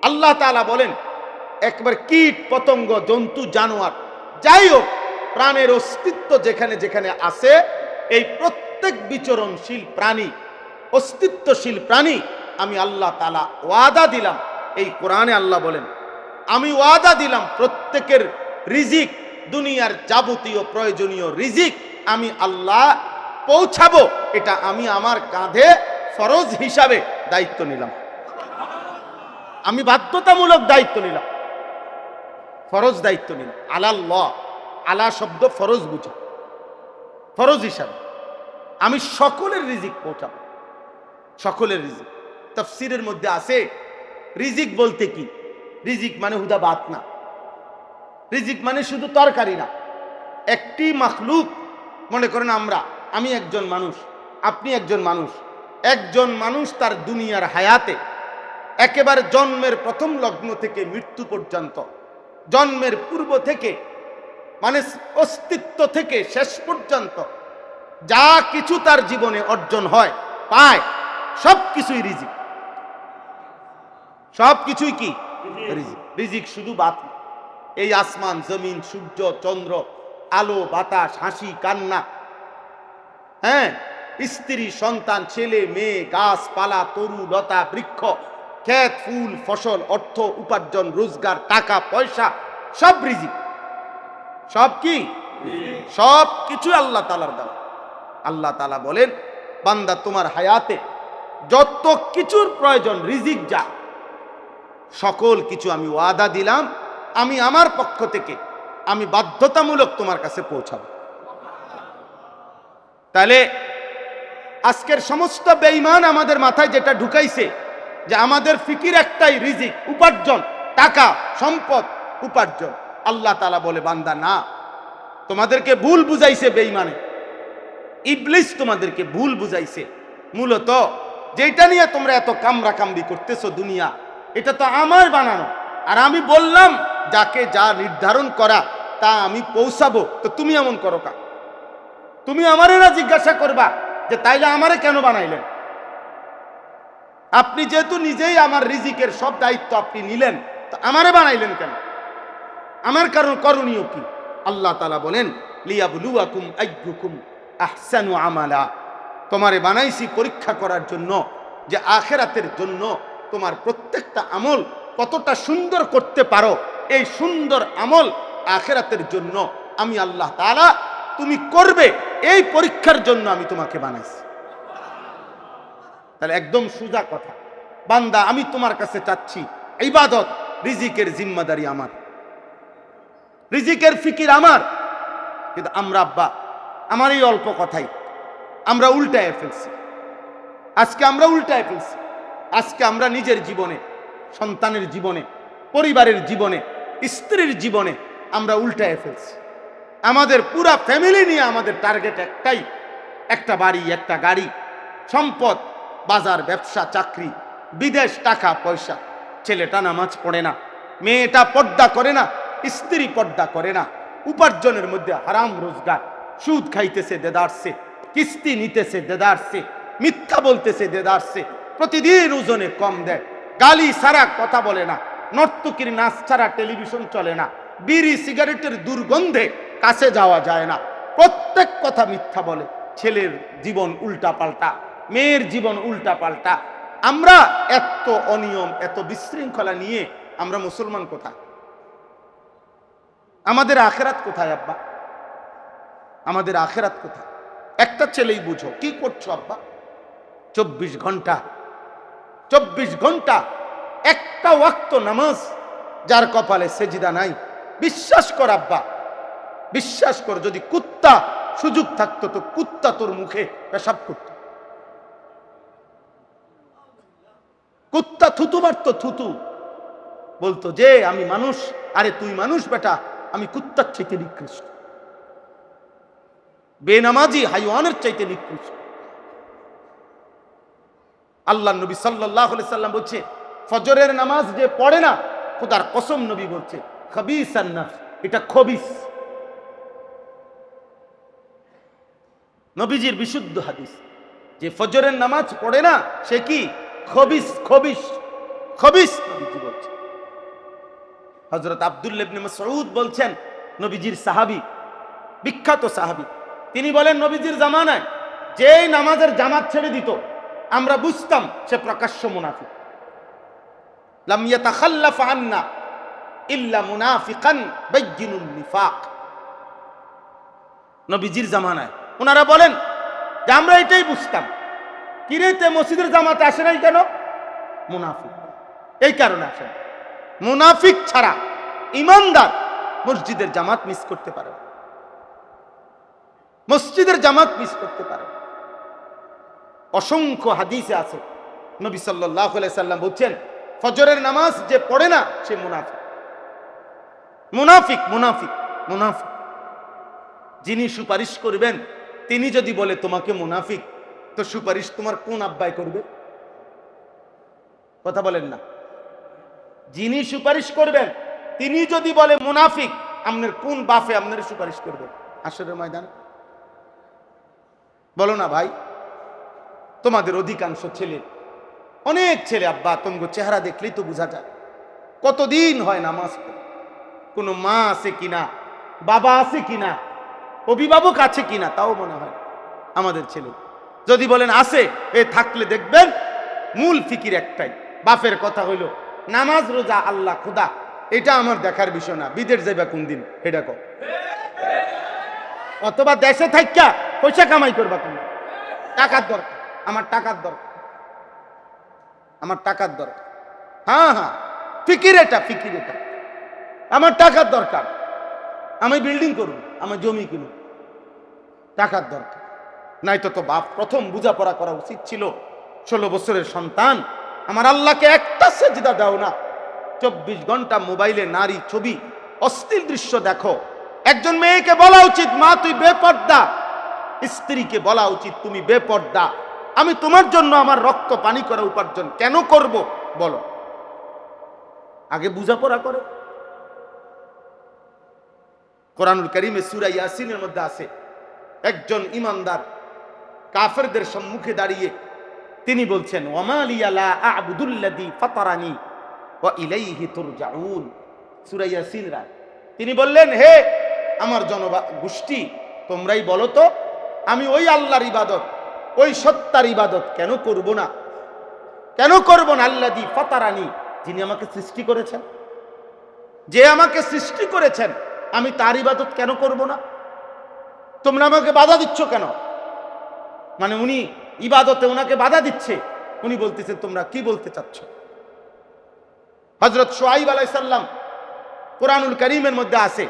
আল্লাহ তাআলা বলেন একবার কীট পতঙ্গ, জন্তু, জানোয়ার, যাই হোক, প্রাণের অস্তিত্ব যেখানে যেখানে আছে, এই প্রত্যেক বিচরণশীল প্রাণী, অস্তিত্বশীল প্রাণী আমি আল্লাহ তাআলা ওয়াদা দিলাম। এই কোরআনে আল্লাহ বলেন, আমি ওয়াদা দিলাম প্রত্যেকের রিজিক, দুনিয়ার যাবতীয় প্রয়োজনীয় রিজিক আমি আল্লাহ পৌঁছাবো। এটা আমি আমার কাঁধে ফরজ হিসাবে দায়িত্ব নিলাম। আমি বাধ্যতামূলক দায়িত্ব নিলাম, ফরজ দায়িত্ব নিলাম। আলাল্লাহ, আলা শব্দ ফরজ বুঝা, ফরজ হিসাবে আমি সকলের রিজিক পৌঁছাবো, সকলের রিজিক। তাফসীরের মধ্যে আছে রিজিক বলতে কি, রিজিক মানে হুদা ভাত না, রিজিক মানে শুধু তরকারি না। একটি মাখলুক, মনে করেন আমি একজন মানুষ, আপনি একজন মানুষ, একজন মানুষ তার দুনিয়ার হায়াতে একেবারে জন্মের প্রথম লগ্ন থেকে মৃত্যু পর্যন্ত, জন্মের পূর্ব থেকে মানে অস্তিত্ব থেকে শেষ পর্যন্ত যা কিছু তার জীবনে অর্জন হয়, পায়, সব কিছুই রিজিক। সব কিছুই কি রিজিক। রিজিক শুধু ভাত না। এই আসমান, জমিন, সূর্য, চন্দ্র, আলো, বাতাস, হাসি, কান্না, স্ত্রী, সন্তান, ছেলে, মেয়ে, গাছপালা, তরু, লতা, বৃক্ষ, ক্ষেত, ফুল, ফসল, অর্থ, উপার্জন, রোজগার, টাকা পয়সা, সব রিজিক। সব কি, সব কিছু আল্লাহ তাআলার দেওয়া। আল্লাহ তাআলা বলেন, বান্দা তোমার হায়াতে যত কিছুর প্রয়োজন রিজিক যা, সকল কিছু আমি ওয়াদা দিলাম, আমি আমার পক্ষ থেকে আমি বাধ্যতামূলক তোমার কাছে পৌঁছাবো। তাহলে আজকের সমস্ত বেঈমান আমাদের মাথায় যেটা ঢুকাইছে যে আমাদের ফিকির একটাই, রিজিক, উপার্জন, টাকা, সম্পদ, উপার্জন। আল্লাহ তাআলা বলে, বান্দা না, তোমাদেরকে ভুল বুঝাইছে বেঈমানে, ইবলিস তোমাদেরকে ভুল বুঝাইছে। মূলত যেটা নিয়ে তোমরা এত কামড়াকামড়ি করতেছো দুনিয়া, এটা তো আমার বানানো। আর আমি বললাম যাকে যা নির্ধারণ করা তা আমি পৌঁছাবো, তো তুমি এমন করো কা? তুমি আমারে না জিজ্ঞাসা করবা যে তাইলে আমারে কেন বানাইলেন? আপনি যেহেতু নিজেই আমার রিজিকের সব দায়িত্ব আপনি নিলেন, তো আমারে বানাইলেন কেন? আমার কারণ করণীয় কি? আল্লাহ তাআলা বলেন, লিয়াবলুয়াকুম আইয়ুকুম আহসানু আমালা। তোমারে বানাইছি পরীক্ষা করার জন্য যে আখিরাতের জন্য তোমার প্রত্যেকটা আমল কতটা সুন্দর করতে পারো। এই সুন্দর আমল আখিরাতের জন্য আমি আল্লাহ তাআলা তুমি করবে, এই পরীক্ষার জন্য আমি তোমাকে বানাইছি। তাহলে একদম সোজা কথা, বান্দা আমি তোমার কাছে চাচ্ছি ইবাদত, রিজিকের জিম্মাদারি আমার, রিজিকের ফিকির আমার। কিন্তু আমরা আব্বা, আমার এই অল্প কথাই আমরা উল্টায় ফেলছি। আজকে আমরা উল্টায় ফেলছি। আজকে আমরা নিজের জীবনে, সন্তানের জীবনে, পরিবারের জীবনে, স্ত্রীর জীবনে আমরা উল্টায় ফেলছি। আমাদের পুরা ফ্যামিলি নিয়ে আমাদের টার্গেট একটাই, একটা বাড়ি, একটা গাড়ি, সম্পদ, বাজার, ব্যবসা, চাকরি, বিদেশ, টাকা পয়সা। ছেলেটা নামাজ পড়ে না, মেয়েটা পর্দা করে না, স্ত্রী পর্দা করে না, উপার্জনের মধ্যে হারাম রোজগার, সুদ খাইতেছে দেদারসে, কিস্তি নিতেছে দেদারসে, মিথ্যা বলতেছে দেদারসে, প্রতিদিন ওজনে কম দেয়, গালি ছাড়া কথা বলে না, নর্তকীর নাচ ছাড়া টেলিভিশন চলে না, বিড়ি সিগারেটের দুর্গন্ধে কাছে যাওয়া যায় না, প্রত্যেক কথা মিথ্যা বলে। ছেলের জীবন উল্টা পাল্টা, মেয়ের জীবন উল্টা পাল্টা। আমরা এত অনিয়ম, এত বিশৃঙ্খলা নিয়ে আমরা মুসলমান কোথায়? আমাদের আখেরাত কোথায় আব্বা? আমাদের আখেরাত কোথায়? একটা ছেলেই বুঝো, কি করছো আব্বা? 24 ঘন্টা 24 ঘন্টা একটা ওয়াক্ত নামাজ যার কপালে সেজদা নাই, বিশ্বাস কর আব্বা, বিশ্বাস কর, যদি কুত্তা সুযোগ থাকতো তো কুত্তা তোর মুখে পেশাব করত, কুত্তা থুতু মারতো, থুতু বলতো যে আমি মানুষ। আরে তুই মানুষ বেটা, আমি কুত্তার চাইতে নিকৃষ্ট, বেনামাজি হাইওয়ানের চাইতে নিকৃষ্ট। আল্লাহ নবী সাল্লাল্লাহু আলাইহি সাল্লাম বলছে, ফজরের নামাজ যে পড়ে না, খোদার কসম নবী বলছে, খাবিসান নাফস, এটা খবিস। নবীজির বিশুদ্ধ হাদিস, যে ফজরের নামাজ পড়ে না সে কি? খবিস, খবিস, খবিস নবীজি বলছে। হযরত আব্দুল্লাহ ইবনে মাসউদ বলছেন, নবীজির সাহাবী, বিখ্যাত সাহাবী, তিনি বলেন নবীজির জামানায় যেই নামাজের জামাত ছেড়ে দিত আমরা বুঝতাম সে প্রকাশ্য মুনাফিক। লাম ইয়াতাখাল্লাফ আন্না ইল্লা মুনাফিকান বাইয়িনুন নিফাক। নবীজির জামানায় ওনারা বলেন যে আমরা এটাই বুঝতাম, কিরেতে মসজিদের জামাতে আসে নাই কেন? মুনাফিক, এই কারণে আসে না। মুনাফিক ছাড়া ইমানদার মসজিদের জামাত মিস করতে পারে, মসজিদের জামাত মিস করতে পারে। অসংখ্য হাদিসে আছে, নবী সাল্লাল্লাহু আলাইহি সাল্লাম বলছেন, ফজরের নামাজ যে পড়ে না সে মুনাফিক, মুনাফিক, মুনাফিক, মুনাফিক। যিনি সুপারিশ করবেন তিনি যদি বলে তোমাকে মুনাফিক, তো সুপারিশ তোমার কোন আব্বাই করবে? কথা বলেন না। যিনি সুপারিশ করবেন তিনি যদি বলে মুনাফিক, আপনার কোন বাপে আপনার সুপারিশ করবে হাশরের ময়দানে? বলো না ভাই। তোমাদের অধিকাংশ ছেলে, অনেক ছেলে আব্বা, তোমাকে চেহারা দেখলেই তো বোঝা যায় কতদিন হয় নামাজ পড়ে। কোনো মা আছে কিনা, বাবা আছে কিনা, অভিভাবক আছে কিনা তাও মনে হয় আমাদের ছেলে। যদি বলেন আছে, এ থাকলে দেখবেন মূল ফিকির একটাই, বাপের কথা হইল নামাজ রোজা আল্লাহ খোদা, এটা আমার দেখার বিষয় না, বিদেশ যাইবা কোন দিন এটা কও, অথবা দেশে থাইকা পয়সা কামাই করবা কোন, টাকার দরকার, আমার টাকার দরকার, আমার টাকার দরকার। হ্যাঁ হ্যাঁ, ফিকির এটা, ফিকির এটা, আমার টাকার দরকার, আমি বিল্ডিং করব, আমার জমি কিনুব, টাকার দরকার। নাই তো বাপ প্রথম বোঝাপড়া করা উচিত ছিল, 16 বছরের সন্তান, আমার আল্লাহকে একটা সেজদা দাও না, 24 ঘন্টা মোবাইলে নারী ছবি, অশ্লীল দৃশ্য দেখো। একজন মেয়েকে বলা উচিত, মা তুই বেপর্দা, স্ত্রীকে বলা উচিত তুমি বেপর্দা, আমি তোমার জন্য আমার রক্ত পানি করা উপার্জন কেন করব বলো, আগে বোঝাপড়া করো। কোরআনুল কারীমে সূরা ইয়াসিনের মধ্যে আছে, একজন ইমানদার কাফেরদের সম্মুখে দাঁড়িয়ে তিনি বলছেন, ওয়ামা লিয়া লা আ'বুদুল্লাযী ফাতারানি ওয়া ইলাইহি তুরজাউন। সূরা ইয়াসিন রায় তিনি বললেন, হে আমার জনগোষ্ঠী, তোমরাই বলো তো আমি ওই আল্লাহর ইবাদত, ওই সত্তার ইবাদত কেন করব না? কেন করব না? আল্লাযী ফাতারানি, যিনি আমাকে সৃষ্টি করেছেন, যে আমাকে সৃষ্টি করেছেন, আমি তার ইবাদত কেন করব না? তোমরা আমাকে বাধা দিচ্ছ কেন? মানে উনি ইবাদতে ওনাকে বাধা দিচ্ছে, উনি বলতেছেন তোমরা কি বলতে চাচ্ছ? হযরত শুআয়ব আলাইহিস সালাম কোরআনুল কারীমের মধ্যে আছে,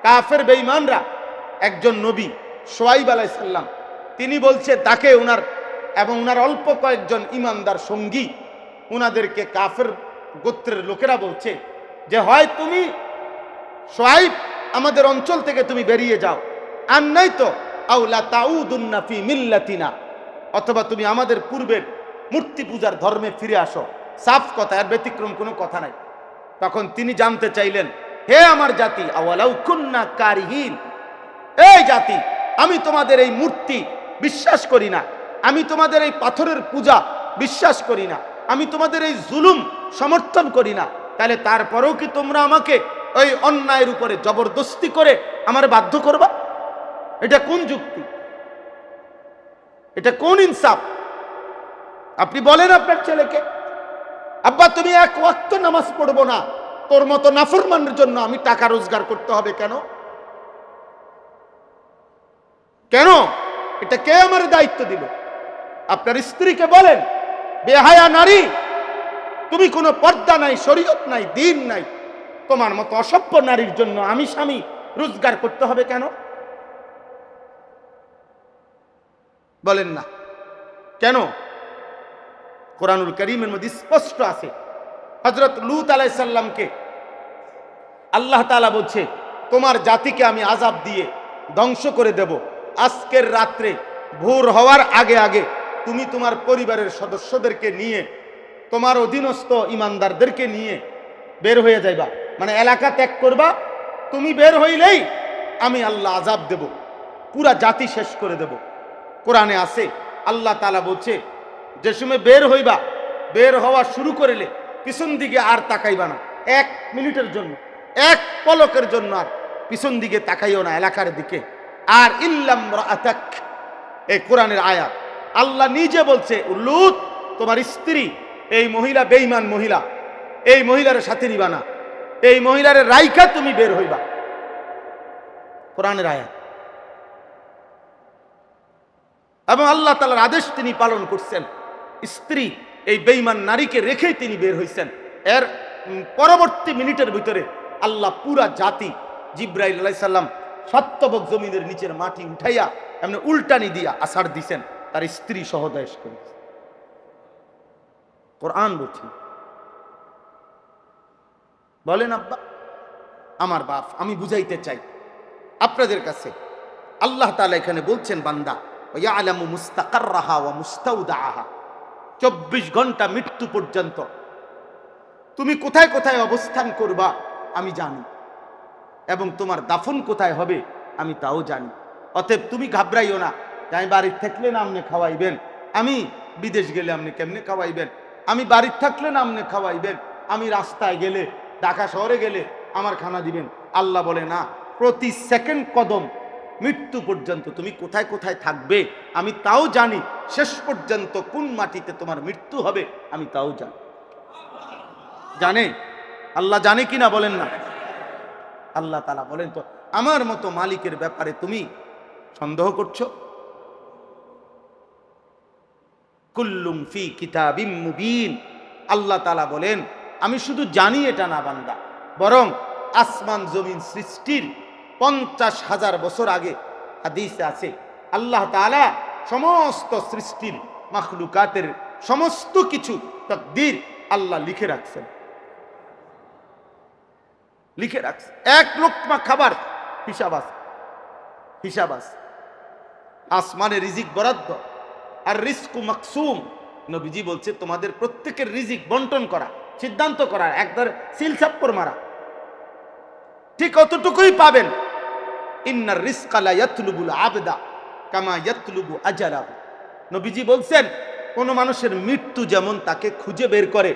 কাফের বেঈমানরা একজন নবী শুআয়ব আলাইহিস সালাম, তিনি বলছে তাকে উনার এবং উনার অল্প কয়েকজন ইমানদার সঙ্গী, উনাদেরকে কাফের গোত্রের লোকেরা বলছে যে হয় তুমি শুআয়ব আমাদের অঞ্চল থেকে তুমি বেরিয়ে যাও, আর নাই তো আও লা তাউদুন্না ফি মিল্লাতিনা, অথবা তুমি আমাদের পূর্বের মূর্তি পূজার ধর্মে ফিরে আসো। সাফ কথা, এর ব্যতিক্রম কোনো কথা নাই। তখন তিনি জানতে চাইলেন, হে আমার জাতি, আওয়ালাউ কুন্না কারিহিন, এই জাতি, আমি তোমাদের এই মূর্তি বিশ্বাস করি না, আমি তোমাদের এই পাথরের পূজা বিশ্বাস করি না, আমি তোমাদের এই জুলুম সমর্থন করি না, তাহলে তারপরেও কি তোমরা আমাকে ওই অন্যায়ের উপরে জবরদস্তি করে আমার বাধ্য করবা? এটা কোন যুক্তি? এটা কোন ইনসাফ? আপনি বলেন আপনার ছেলেকে, আব্বা তুমি এক ওয়াক্ত নামাজ পড়বো না, তোর মতো নাফরমানের জন্য আমি টাকা রোজগার করতে হবে কেন? কেন? এটা কে আমার দায়িত্ব দিল? আপনার স্ত্রীকে বলেন, বেহায়া নারী, তুমি কোনো পর্দা নাই, শরীয়ত নাই, দিন নাই, তোমার মতো অসভ্য নারীর জন্য আমি স্বামী রোজগার করতে হবে কেন? বলেন না কেন? কোরআনুল কারীমের মধ্যে স্পষ্ট আছে, হযরত লূত আলাইহিস সালামকে আল্লাহ তাআলা বলছে, তোমার জাতিকে আমি আযাব দিয়ে ধ্বংস করে দেব, আজকের রাত্রে ভোর হওয়ার আগে আগে তুমি তোমার পরিবারের সদস্যদেরকে নিয়ে, তোমার অধীনস্থ ইমানদারদেরকে নিয়ে বের হয়ে যাইবা, মানে এলাকা ত্যাগ করবা। তুমি বের হইলেই আমি আল্লাহ আযাব দেব, পুরা জাতি শেষ করে দেব। কোরআনে আছে, আল্লাহ তাআলা বলছে, যে সময় বের হইবা, বের হওয়া শুরু করিলে পিছন দিকে আর তাকাইবা না, 1 মিনিটের জন্য, 1 পলকের জন্য আর পিছন দিকে তাকাইও না এলাকার দিকে। আর ইল্লাম রাআতাক, এই কোরআনের আয়াত, আল্লাহ নিজে বলছে, লূত তোমার স্ত্রী, এই মহিলা বেঈমান মহিলা, এই মহিলার সাথে নিবা না, এই মহিলার রাইখা তুমি বের হইবা। কোরআনের আয়াত। এবং আল্লাহ তাআলার আদেশ তিনি পালন করছেন, স্ত্রী এই বেঈমান নারীকে রেখেই তিনি বের হইছেন। এর পরবর্তী মিনিটের ভিতরে আল্লাহ পুরা জাতি, জিব্রাইল আলাইহিস সালাম সত্যবক জমিনের নিচের মাটি উঠাইয়া এমনি উল্টানি দিয়া আছাড় দিছেন, তার স্ত্রী সহদেশ করে। কোরআন বলছি। বলেন আব্বা, আমার বাপ, আমি বুঝাইতে চাই আপনাদের কাছে, আল্লাহ তাআলা এখানে বলছেন, বান্দা ইয়ালামু মুস্তাকাররাহা ওয়া মুস্তাউদাআহা, 24 ঘন্টা মৃত্যু পর্যন্ত তুমি কোথায় কোথায় অবস্থান করবা আমি জানি, এবং তোমার দাফন কোথায় হবে আমি তাও জানি। অতএব তুমি ঘাবড়াইও না, আমি বাড়ির থাকলে না আপনি খাওয়াইবেন, আমি বিদেশ গেলে আপনি কেমনে খাওয়াইবেন, আমি বাড়ির থাকলে না আপনি খাওয়াইবেন, আমি রাস্তায় গেলে, ঢাকা শহরে গেলে আমার খানা দিবেন। আল্লাহ বলে না, প্রতি সেকেন্ড কদম মৃত্যু পর্যন্ত তুমি কোথায় কোথায় থাকবে আমি তাও জানি, শেষ পর্যন্ত কোন মাটিতে তোমার মৃত্যু হবে আমি তাও জানি। জানে আল্লাহ, জানে কিনা বলেন না? আল্লাহ তাআলা বলেন, তো আমার মতো মালিকের ব্যাপারে তুমি সন্দেহ করছো? কুল্লুম ফি কিতাবিম মুবিন, আল্লাহ তাআলা বলেন, আমি শুধু জানি এটা না বান্দা, বরং আসমান জমিন সৃষ্টির 50,000 বছর আগে হাদিসে আছে, আল্লাহ তাআলা সমস্ত সৃষ্টির মাখলুকাতের সমস্ত কিছু তাকদীর আল্লাহ লিখে রাখছেন, লিখে রাখছে। 1 লোকমা খাবার হিসাব আছে, হিসাব আছে। আসমানে রিজিক বরাদ্দ, আর রিজকু মাকসুম। নবীজি বলছে, তোমাদের প্রত্যেকের রিজিক বন্টন করা, সিদ্ধান্ত করা, একবার সিলসাপ্পর মারা, ঠিক অতটুকুই পাবেন। ইন্নার রিজকা লা ইয়াতলুবুল আবদা কামা ইয়াতলুবু আজালাহু। নবীজি বলছেন, কোন মানুষের মৃত্যু যেমন তাকে খুঁজে বের করে,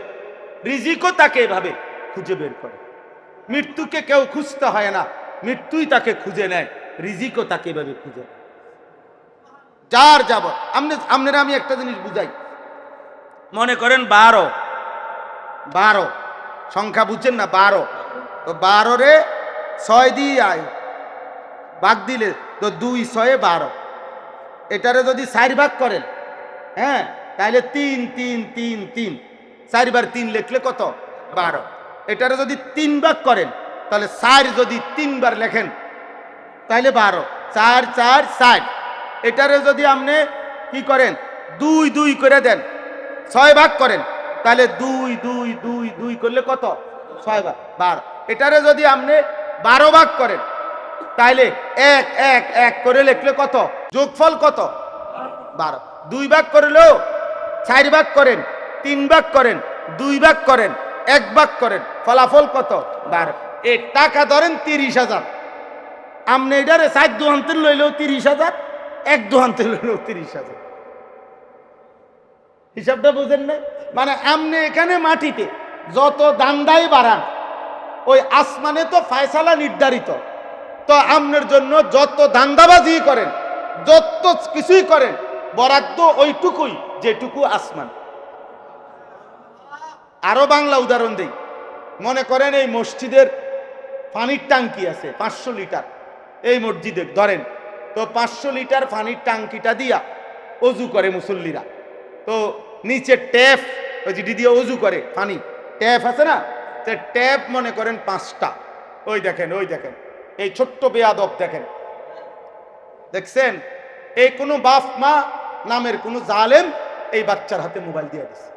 রিজিকও তাকে এভাবে খুঁজে বের করে। মৃত্যুকে কেউ খুঁজতে হয় না, মৃত্যুই তাকে খুঁজে নেয়, রিজিকও তাকে এভাবে খুঁজে নেয়। যার যাব আপনারা আমি একটা জিনিস বুঝাই, মনে করেন 12 সংখ্যা বুঝছেন না, 12, তো 12 রে 6 দিয়ে আয় ভাগ দিলে তো 2 6 12, এটারে যদি 4 ভাগ করেন, হ্যাঁ, তাহলে 3 3 3 3, 4 বার 3 লিখলে কত? 12। এটারে যদি 3 ভাগ করেন, তাহলে 4 যদি 3 বার লেখেন তাহলে 12, 4 4 60। এটারে যদি আপনি কি করেন, 2 2 করে দেন, 6 ভাগ করেন, তাহলে 2 2 2 2 করলে কত? 6 ভাগ 12। এটারে যদি আপনি 12 ভাগ করেন, তাহলে 1 1 1 করে লিখলে কত? যোগফল কত? 12। 2 ভাগ করলেও 4 ভাগ করেন, 3 ভাগ করেন, 2 ভাগ করেন, 1 ভাগ করেন, ফলাফল কত? 12। এই টাকা ধরেন 30,000। আপনি এটারে 4 দুহান্তের লইলেও 30,000, 1 দুহান্তের লইলেও 30,000। হিসাবটা বুঝেন না? মানে আপনি এখানে মাটিতে যত দান্দাই বাড়ান, ওই আসমানে তো ফয়সালা নির্ধারিত। তো আপনার জন্য যত দান্দাবাজি করেন, যত কিছুই করেন, বরাদ্দ ওইটুকুই যেটুকু আসমান। আরো বাংলা উদাহরণ দেই। মনে করেন এই মসজিদের পানির ট্যাঙ্কি আছে 500 লিটার, এই মসজিদে ধরেন তো 500 লিটার পানির ট্যাঙ্কিটা দিয়া অজু করে মুসল্লিরা। তো নিচে ট্যাপ, ওই যে দিয়ে অজু করে পানি, ট্যাপ আছে না, তো ট্যাপ মনে করেন 5টা। ওই দেখেন, ওই দেখেন, এই ছোট্ট বেয়াদব দেখেন, দেখছেন? এই কোনো বাপ মা নামের কোনো জালেম এই বাচ্চার হাতে মোবাইল দিয়ে দিচ্ছে।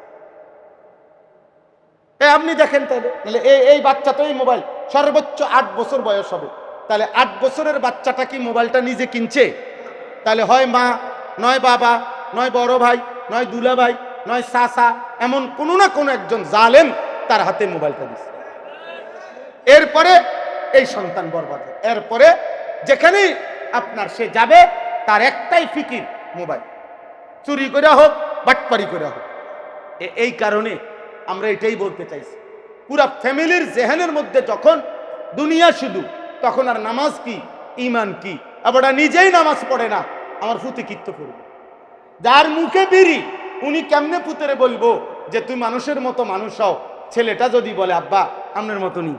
আপনি দেখেন তাহলে, এই বাচ্চা তো এই মোবাইল সর্বোচ্চ 8 বছর বয়স হবে। তাহলে 8 বছরের বাচ্চাটা কি মোবাইলটা নিজে কিনছে? তাহলে হয় মা, নয় বাবা, নয় বড় ভাই, নয় দুলা ভাই, নয় চাচা, এমন কোনো না কোনো একজন জালেম তার হাতে মোবাইলটা দিচ্ছে। এরপরে এই সন্তান বরবাদ। এরপরে যেখানেই আপনার সে যাবে তার একটাই ফিকির মোবাইল, চুরি করে হোক, বাটপারি করে হোক। এই কারণে আমরা এটাই বলতে চাইছি, পুরা ফ্যামিলির জেহানের মধ্যে যখন দুনিয়া শুধু, তখন আর নামাজ কি, ইমান কি? আবার নিজেই নামাজ পড়ে না, আমার ফুতে কিত্ত করবে। যার মুখে বিড়ি, উনি কেমনে পুতেরে বলবো যে তুই মানুষের মতো মানুষ হও? ছেলেটা যদি বলে আব্বা আপনার মতো নি,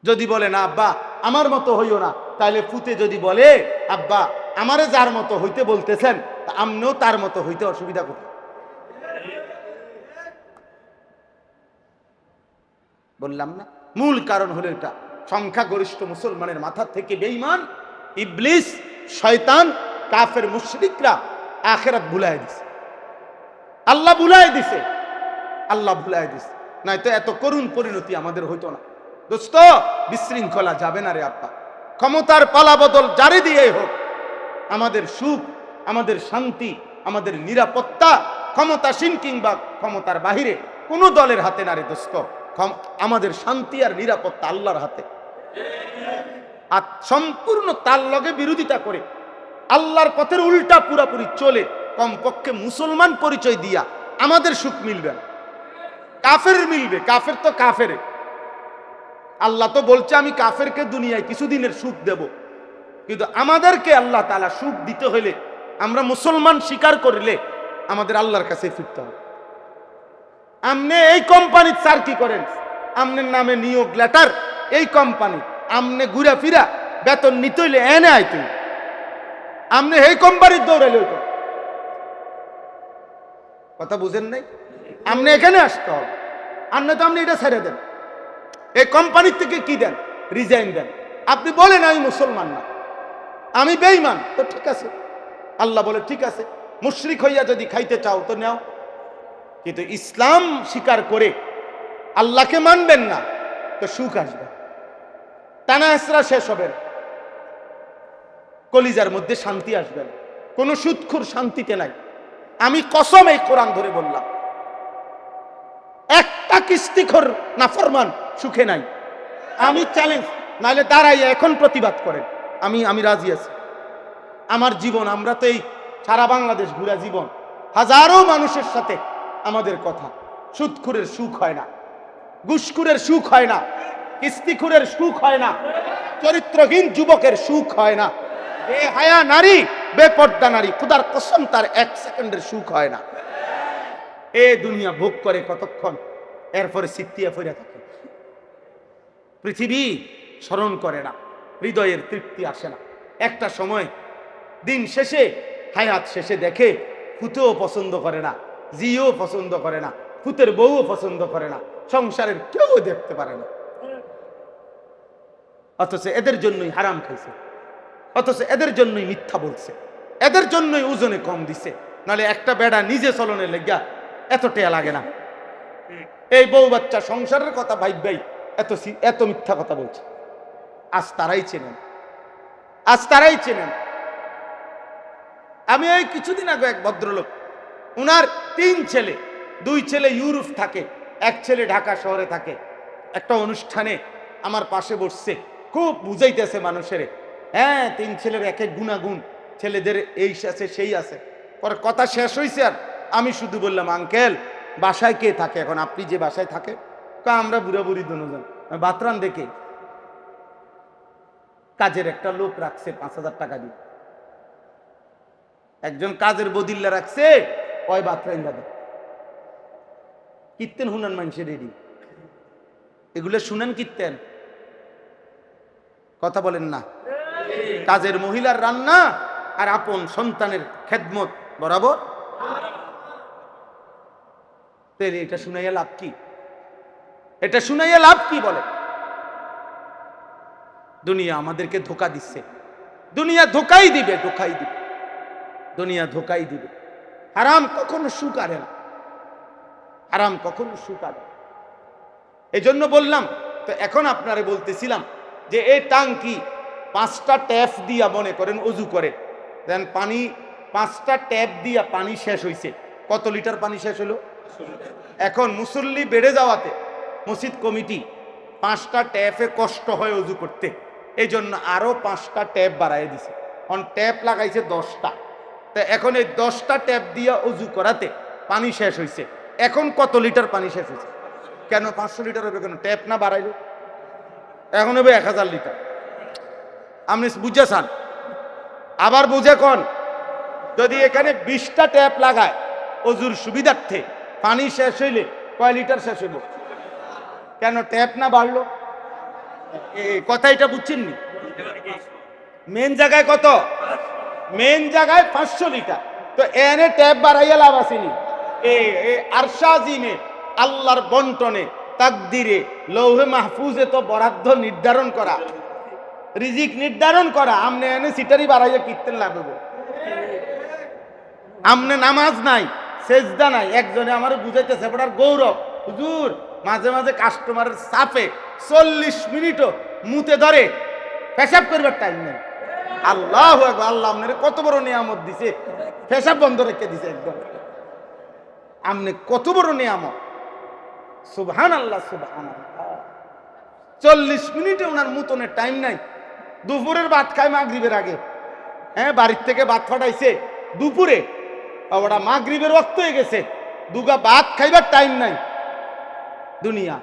যদি বলে না আব্বা আমার মতো হইও না, তাহলে পুতে যদি বলে আব্বা আমারে যার মতো হইতে বলতেছেন, আমনেও তার মতো হইতে অসুবিধা কোথায়? বললাম না, মূল কারণ হলো এটা। সংখ্যাগরিষ্ঠ মুসলমানের মাথা থেকে বেঈমান, ইবলিস, শয়তান, কাফের, মুশরিকরা আখিরাত ভুলাই দিছে। আল্লাহ ভুলাই দিছে, আল্লাহ ভুলাই দিছে। নয়তো এত করুণ পরিণতি আমাদের হইতো না। দোস্ত, বিশৃঙ্খলা যাবে না রে আব্বা। ক্ষমতার পালাবদল জারি দিয়েই হোক, আমাদের সুখ, আমাদের শান্তি, আমাদের নিরাপত্তা ক্ষমতাসীন কিংবা ক্ষমতার বাহিরে কোনো দলের হাতে না রে দোস্ত। আমাদের শান্তি আর নিরাপত্তা আল্লাহর হাতে। আর সম্পূর্ণ তার লগে বিরোধিতা করে আল্লাহর পথের উল্টা পুরাপুরি চলে কমপক্ষে মুসলমান পরিচয় দিয়া আমাদের সুখ মিলবে না, কাফের মিলবে। কাফের তো কাফের, আল্লাহ তো বলছে আমি কাফেরকে দুনিয়ায় কিছুদিনের সুখ দেব, কিন্তু আমাদেরকে আল্লাহ তাআলা সুখ দিতে হলে আমরা মুসলমান স্বীকার করলে আমাদের আল্লাহর কাছে ফিরতে হবে। আপনি এই কোম্পানির স্যার কি করেন, আপনার নামে নিয়োগ লেটার, এই কোম্পানি আপনি ঘুরা ফিরা বেতন নিতে হইলে এনে আইতে, আপনি এই কোম্পানির দৌড়াইলে হইতো। কথা বুঝেন নাই? আপনি এখানে আসতে হবে, আর না তো আপনি এটা ছেড়ে দেন। এই কোম্পানির থেকে কি দেন? রিজাইন দেন। আপনি বলেন আমি মুসলমান না, আমি বেঈমান, তো ঠিক আছে। আল্লাহ বলে ঠিক আছে, মুশরিক হইয়া যদি খাইতে চাও তো নাও, কিন্তু ইসলাম স্বীকার করে আল্লাহকে মানবেন না তো সুখ আসবে, টানা হেসরা শেষ হবে না, কলিজার মধ্যে শান্তি আসবে না, কোনো সুদখোর শান্তিতে নাই। আমি কসম এই কোরআন ধরে বললাম, একটা কিস্তিখোর নাফরমান সুখে নাই। আমি চ্যালেঞ্জ, নাহলে দাঁড়াইয়া এখন প্রতিবাদ করেন, আমি রাজি আছি। আমার জীবন, আমরা তো এই সারা বাংলাদেশ ঘুরা জীবন, হাজারো মানুষের সাথে আমাদের কথা। সুদখুরের সুখ হয় না, ঘুষখুরের সুখ হয় না, কিস্তিখুরের সুখ হয় না, চরিত্রহীন যুবকের সুখ হয় না, বেহায়া নারী, বেপর্দা নারী, খোদার কসম তার 1 সেকেন্ডের সুখ হয় না। এ দুনিয়া ভোগ করে কতক্ষণ, এরপরে সিত্তিয়া ফিরে থাকে। পৃথিবী স্মরণ করে না, হৃদয়ের তৃপ্তি আসে না। একটা সময় দিন শেষে, হায়াত শেষে দেখে ফুতেও পছন্দ করে না, জিও পছন্দ করে না, ফুতের বউও পছন্দ করে না, সংসারের কেউ দেখতে পারে না। অথচ এদের জন্যই হারাম খাইছে, অথচ এদের জন্যই মিথ্যা বলছে, এদের জন্যই ওজনে কম দিছে। নাহলে একটা বেড়া নিজে চলনে লেগা এত টেয়া লাগে না। এই বউ বাচ্চা সংসারের কথা ভাই এত মিথ্যা কথা বলছে। আজ তারাই চেনেন, আজ তারাই চেনেন। আমি এই কিছুদিন আগে এক ভদ্রলোক, উনার 3 ছেলে, 2 ছেলে ইউরোপ থাকে, 1 ছেলে ঢাকা শহরে থাকে। একটা অনুষ্ঠানে আমার পাশে বসছে, খুব বুঝাইতেছে মানুষের, হ্যাঁ 3 ছেলের এক এক গুণাগুণ, ছেলেদের এই আছে সেই আছে। পরে কথা শেষ হয়েছে, আর আমি শুধু বললাম, আঙ্কেল বাসায় কে থাকে এখন? আপনি যে বাসায় থাকে? আমরা বুড়া বুড়ি দুজন, বাতরান দেখে কাজের একটা লোক রাখছে 5,000 টাকা দিয়ে, একজন কাজের বদিল্লা রাখছে, ওই বাতরাইন দাদা কীর্তেন হুনান মানুষের রেডি, এগুলো শুনেন কীর্তেন, কথা বলেন না। কাজের মহিলার রান্না আর আপন সন্তানের খেদমত বরাবর। এটা শুনাইয়া লাভ কি? এটা শুনাইয়া লাভ কি বলে? দুনিয়া আমাদেরকে ধোকা দিচ্ছে, দুনিয়া ধোকাই দিবে, ধোকাই দিবে, দুনিয়া ধোকাই দিবে। হারাম কখনো সুখ আনে না, হারাম কখনো সুখ আনে। এই জন্য বললাম। তো এখন আপনারে বলতেছিলাম যে এই টাঙ্কি 5টা ট্যাপ দিয়া মনে করেন অজু করে দেন, পানি 5টা ট্যাপ দিয়া পানি শেষ হয়েছে। কত লিটার পানি শেষ হলো? এখন মুসল্লি বেড়ে যাওয়াতে মসজিদ কমিটি 5টা ট্যাপে কষ্ট হয় অজু করতে, এই জন্য আরো 5টা ট্যাপ বাড়াই দিছে। এখন ট্যাপ লাগাইছে 10টা। তো এখন এই 10টা ট্যাপ দিয়া অজু করাতে পানি শেষ হয়েছে। এখন কত লিটার পানি শেষ হয়েছে? কেন 500 লিটার হবে কেন? ট্যাপ না বাড়াইলো? এখন হবে 1000 লিটার। আপনি বুঝে চান? আবার বুঝে কোন, যদি এখানে 20টা ট্যাপ লাগায় অজুর সুবিধার্থে, পানি শেষ হইলে কয় লিটার শেষ হইব? কেন ট্যাপ না বাড়লো? কথা এটা বুঝছেন নি? মেন জায়গায় কত? মেন জায়গায় 500 লিটার। তো এনে ট্যাপ বাড়াইয়া লাভ আসেনি। আরশাজিমে আল্লাহর বন্টনে তাকদিরে লৌহে মাহফুজে তো বরাদ্দ নির্ধারণ করা, রিজিক নির্ধারণ করা। আমনে এনে সিটারি বাড়াইয়া কীর্তেন লাগবে। আমনে নামাজ নাই, সেজদা নাই। একজনে আমার বুঝাইতেছে বড়ার গৌরব, হুজুর মাঝে মাঝে কাস্টমারের চাপে 40 মিনিটও মুতে ধরে, পেশাব করবার টাইম নেই। আল্লাহ আকবার, আল্লাহ আপনার কত বড় নিয়ামত দিছে, পেশাব বন্ধ রেখে দিছে একদম। আমনে কত বড় নিয়ামত, সুবহানাল্লাহ সুবহানাল্লাহ। 40 মিনিটে ওনার মুতনের টাইম নাই। দুপুরের ভাত খায় মাগরিবের আগে, হ্যাঁ বাড়ির থেকে ভাত ফাটাইছে দুপুরে, ওটা মাগরিবের ওয়াক্ত হয়ে গেছে, দুগা ভাত খাইবার টাইম নাই। দুনিয়া,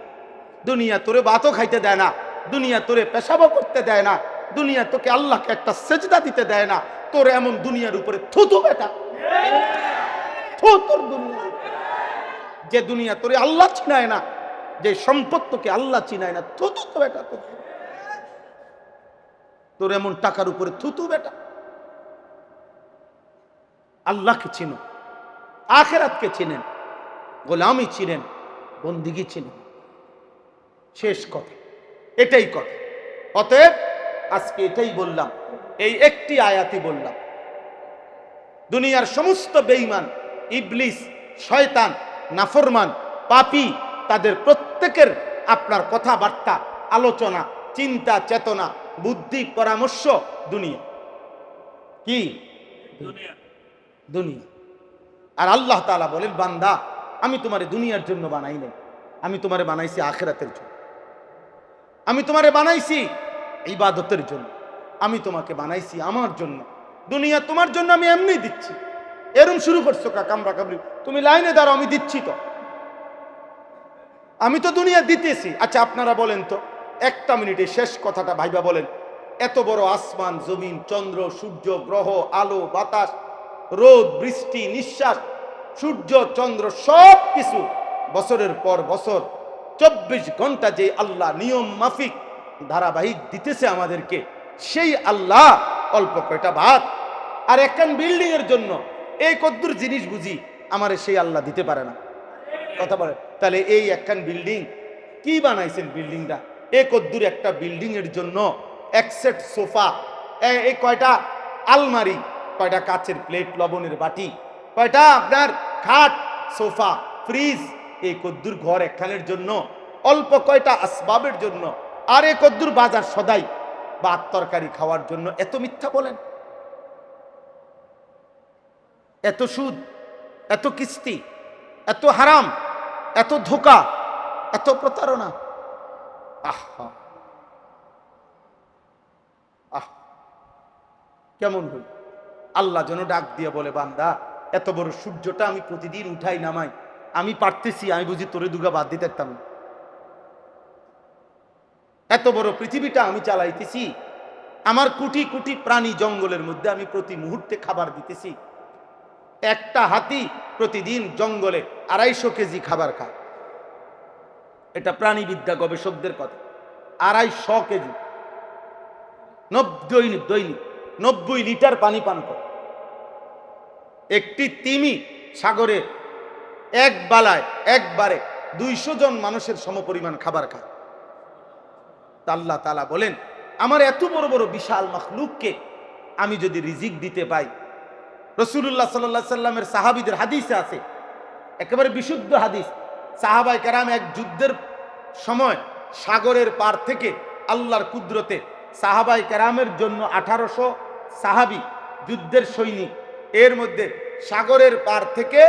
দুনিয়া তোরে ভাতও খাইতে দেয় না, দুনিয়া তোরে পেশাবও করতে দেয় না, দুনিয়া তোকে আল্লাহকে একটা সেজদা দিতে দেয় না। তোর এমন দুনিয়ার উপরে থুতু বেটা, থু তোর দুনিয়া। যে দুনিয়া তোরে আল্লাহ চিনায় না, যে সম্পদ তোকে আল্লাহ চিনায় না, থুতু তো বেটা তোর এমন টাকার উপরে থুতু বেটা। আল্লাহকে চিনো, আখিরাতকে চিনেন, গোলামি চিনেন, বন্দিগি চিনেন। শেষ কথা, এটাই কথা। অতএব আজকে এটাই বললাম, এই একটি আয়াতই বললাম। দুনিয়ার সমস্ত বেঈমান, ইবলিস, শয়তান, নাফরমান, পাপী, তাদের প্রত্যেকের আপনার কথাবার্তা, আলোচনা, চিন্তা, চেতনা, বুদ্ধি, পরামর্শ দুনিয়া। কি দুনিয়া? দুনিয়া। আর আল্লাহ তাআলা বলেন, বান্দা আমি তোমারে দুনিয়ার জন্য বানাই নাই, আমি তোমারে বানাইছি আখিরাতের জন্য। আমি তোমারে বানাইছি ইবাদতের জন্য, আমি তোমাকে বানাইছি আমার জন্য। দুনিয়া তোমার জন্য আমি এমনি দিচ্ছি। এরম শুরু করছো কামরা কামড়ি, তুমি লাইনে দাঁড়াও, আমি দিচ্ছি তো, আমি তো দুনিয়া দিতেছি। আচ্ছা আপনারা বলেন তো, একটা মিনিটে শেষ কথাটা ভাইবা বলেন, এত বড় আসমান, জমিন, চন্দ্র, সূর্য, গ্রহ, আলো, বাতাস, রোদ, বৃষ্টি, নিঃশ্বাস, সূর্য, চন্দ্র, সব কিছু বছরের পর বছর 24 ঘন্টা যে আল্লাহ নিয়ম মাফিক ধারাবাহিক দিতেছে আমাদেরকে, সেই আল্লাহ অল্প কয়টা ভাত আর একখান বিল্ডিং এর জন্য এই কদ্দুর জিনিস বুঝি আমারে সেই আল্লাহ দিতে পারে না? কথা বলে। তাহলে এই একখান বিল্ডিং কি বানাইছেন? বিল্ডিংটা এই কদ্দুর একটা বিল্ডিং এর জন্য এক সেট সোফা, এই কয়টা আলমারি, কয়টা কাচের প্লেট, লবণের বাটি, কয়টা আপনার খাট, সোফা, ফ্রিজ, এই কদ্দুর ঘর একখানের জন্য, অল্প কয়টা আসবাবের জন্য, আর এই কদ্দুর বাজার সদাই, ভাত তরকারি খাওয়ার জন্য এত মিথ্যা বলেন, এত সুদ, এত কিস্তি, এত হারাম, এত ধোঁকা, এত প্রতারণা। আহা আহ কেমন হল? আল্লাহ যেন ডাক দিয়ে বলে, বান্দা এত বড় সূর্যটা আমি প্রতিদিন উঠাই নামাই, আমি পারতেছি, আমি বুঝি তোরে দুগা বাদ দিতে পারতাম না? এত বড় পৃথিবীটা আমি চালাইতেছি, আমার কোটি কোটি প্রাণী জঙ্গলের মধ্যে আমি প্রতি মুহূর্তে খাবার দিতেছি। একটা হাতি প্রতিদিন জঙ্গলে 250 কেজি খাবার খায়, এটা প্রাণীবিদ্যা গবেষকদের কথা। 250 কেজি দৈনিক 90 লিটার পানি পান করে। একটি তিমি সাগরে এক বালায় একবারে 200 জন মানুষের সমপরিমাণ খাবার খায়। আল্লাহ তাআলা বলেন, আমার এত বড় বড় বিশাল মাখলুককে আমি যদি রিজিক দিতে পাই। রাসূলুল্লাহ সাল্লাল্লাহু আলাইহি সাল্লামের সাহাবীদের হাদিসে আছে, একেবারে বিশুদ্ধ হাদিস, সাহাবায়ে কেরাম এক যুদ্ধের সময় সাগরের পার থেকে আল্লাহর কুদরতে সাহাবায়ে কেরামের জন্য 1800 সাহাবী যুদ্ধের সৈনিক, এর মধ্যে সাগরের পার থেকে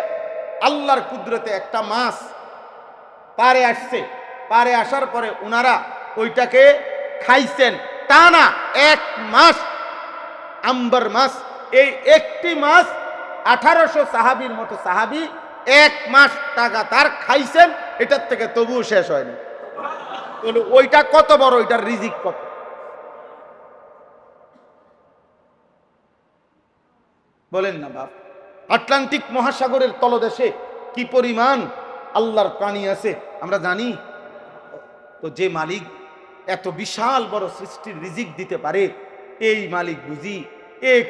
আল্লাহর কুদরতে একটা মাছ পারে আসছে। পারে আসার পরে ওনারা ওইটাকে খাইছেন টানা 1 মাস, আম্বার মাছ। এই একটি মাছ 1800 সাহাবীর মতো সাহাবী 1 মাস লাগাতার খাইছেন, এটার থেকে তবুও শেষ হয়নি। ওইটা কত বড়, ওইটার রিজিক কত? বলেন না বাপ। আটলান্টিক মহাসাগরের তলদেশে কি পরিমাণ আল্লাহর প্রাণী আছে আমরা জানি। তো যে মালিক এত বিশাল বড় সৃষ্টির রিজিক দিতে পারে, এই মালিক বুঝি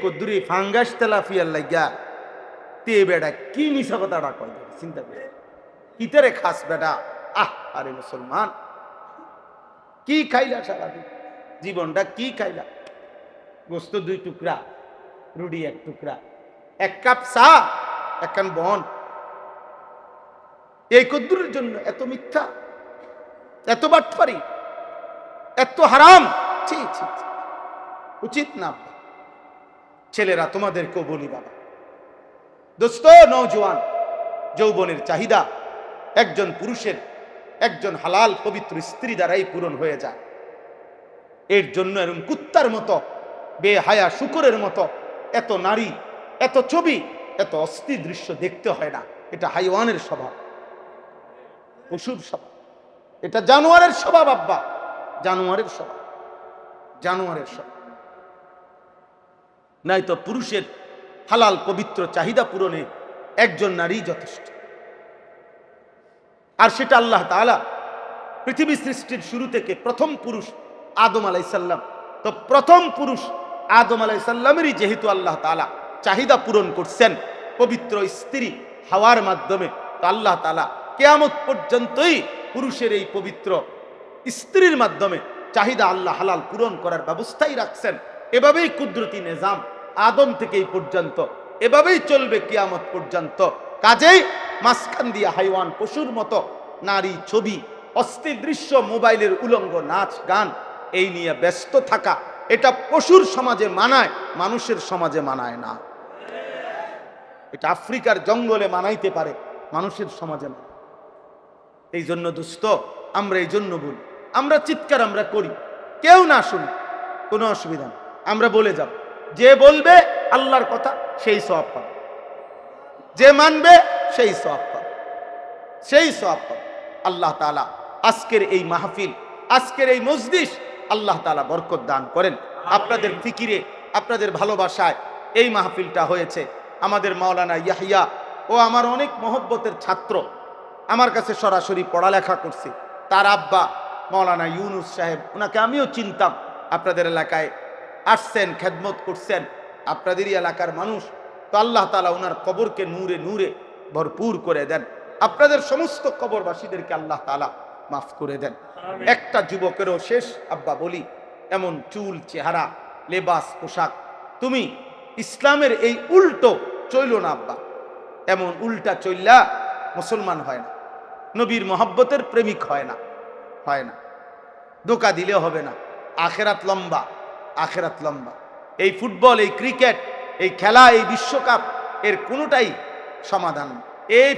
কদ্দুরি ফাঙ্গাস তেলাফিয়ার লাগিয়া তে বেটা কি মিছা কথাটা কয়, চিন্তা করে কিতারে খাস বেটা। আরে মুসলমান, কি খাইলা সারাদিন, জীবনটা কি খাইলা? গোস্ত 2 টুকরা, রুটি 1 টুকরা, 1 কাপ চা, 1 কান বন, এই কদ্দুরের জন্য এত মিথ্যা, এত বাটপারি, এত হারাম। ছি ছি, উচিত না। ছেলেরা তোমাদেরকেও বলি বাবা, দোস্ত, নওজোয়ান, যৌবনের চাহিদা একজন পুরুষের একজন হালাল পবিত্র স্ত্রী দ্বারাই পূরণ হয়ে যায়। এর জন্য এরকম কুত্তার মতো, বেহায়া শুকরের মতো এত নারী, এত ছবি, এত অস্থির দৃশ্য দেখতে হয় না। এটা হাইওয়ানের স্বভাব, পশুর স্বভাব, এটা জানোয়ারের স্বভাব। আব্বা, জানোয়ারের স্বভাব, জানোয়ারের স্বভাব। নাই তো পুরুষের হালাল পবিত্র চাহিদা পূরণে একজন নারী যথেষ্ট। আর সেটা আল্লাহ তাআলা পৃথিবী সৃষ্টির শুরু থেকে প্রথম পুরুষ আদম আলাইহিস সালাম, তো প্রথম পুরুষ আদম আলাইহিস সালামেরই যেহেতু আল্লাহ তাআলা চাহিদা পূরণ করছেন পবিত্র স্ত্রী হাওয়ার মাধ্যমে, তো আল্লাহ তাআলা কিয়ামত পর্যন্তই পুরুষের এই পবিত্র স্ত্রীর মাধ্যমে চাহিদা আল্লাহ হালাল পূরণ করার ব্যবস্থাই রাখছেন। এভাবেই কুদরতি নিজাম আদম থেকে এই পর্যন্ত এভাবেই চলবে কিয়ামত পর্যন্ত। কাজেই মাঝখান দিয়ে হাইওয়ান পশুর মতো নারী, ছবি, অস্থির দৃশ্য, মোবাইলের উলঙ্গ নাচ গান এই নিয়ে ব্যস্ত থাকা, এটা পশুর সমাজে মানায়, মানুষের সমাজে মানায় না। এটা আফ্রিকার জঙ্গলে মানাইতে পারে, মানুষের সমাজে না। এই জন্য দোস্ত, আমরা এই জন্য বলি, আমরা চিৎকার আমরা করি, কেউ না শুনি, কোনো অসুবিধা নেই, আমরা বলে যাব। যে বলবে আল্লাহর কথা সেই সওয়াব পাবে, যে মানবে সেই সওয়াব পাবে, সেই সওয়াব পাবে। আল্লাহ তাআলা আজকের এই মাহফিল, আজকের এই মজলিস আল্লাহ তাআলা বরকত দান করেন। আপনাদের ফিকিরে, আপনাদের ভালোবাসায় এই মাহফিলটা হয়েছে। আমাদের মাওলানা ইয়াহিয়া ও আমার অনেক মহব্বতের ছাত্র, আমার কাছে সরাসরি পড়ালেখা করছে, তার আব্বা মাওলানা ইউনুস সাহেব, ওনাকে আমিও চিনতাম। আপনাদের এলাকায় আসছেন, খেদমত করছেন, আপনাদেরই এলাকার মানুষ। তো আল্লাহ তাআলা ওনার কবরকে নূরে নূরে ভরপুর করে দেন। আপনাদের সমস্ত কবরবাসীদেরকে আল্লাহ তাআলা মাফ করে দেন। একটা যুবকেরও শেষ আব্বা বলি, এমন চুল, চেহারা, লেবাস, পোশাক, তুমি ইসলামের এই উল্টো চইল না আব্বা। এমন উল্টা চইল্লা মুসলমান হয় না, নবীর মহব্বতের প্রেমিক হয় না, হয় না। ধোঁকা দিলে হবে না, আখেরাত লম্বা, আখেরাত লম্বা। এই ফুটবল, এই ক্রিকেট, এই খেলা, এই বিশ্বকাপ এর কোনোটাই সমাধান না। এই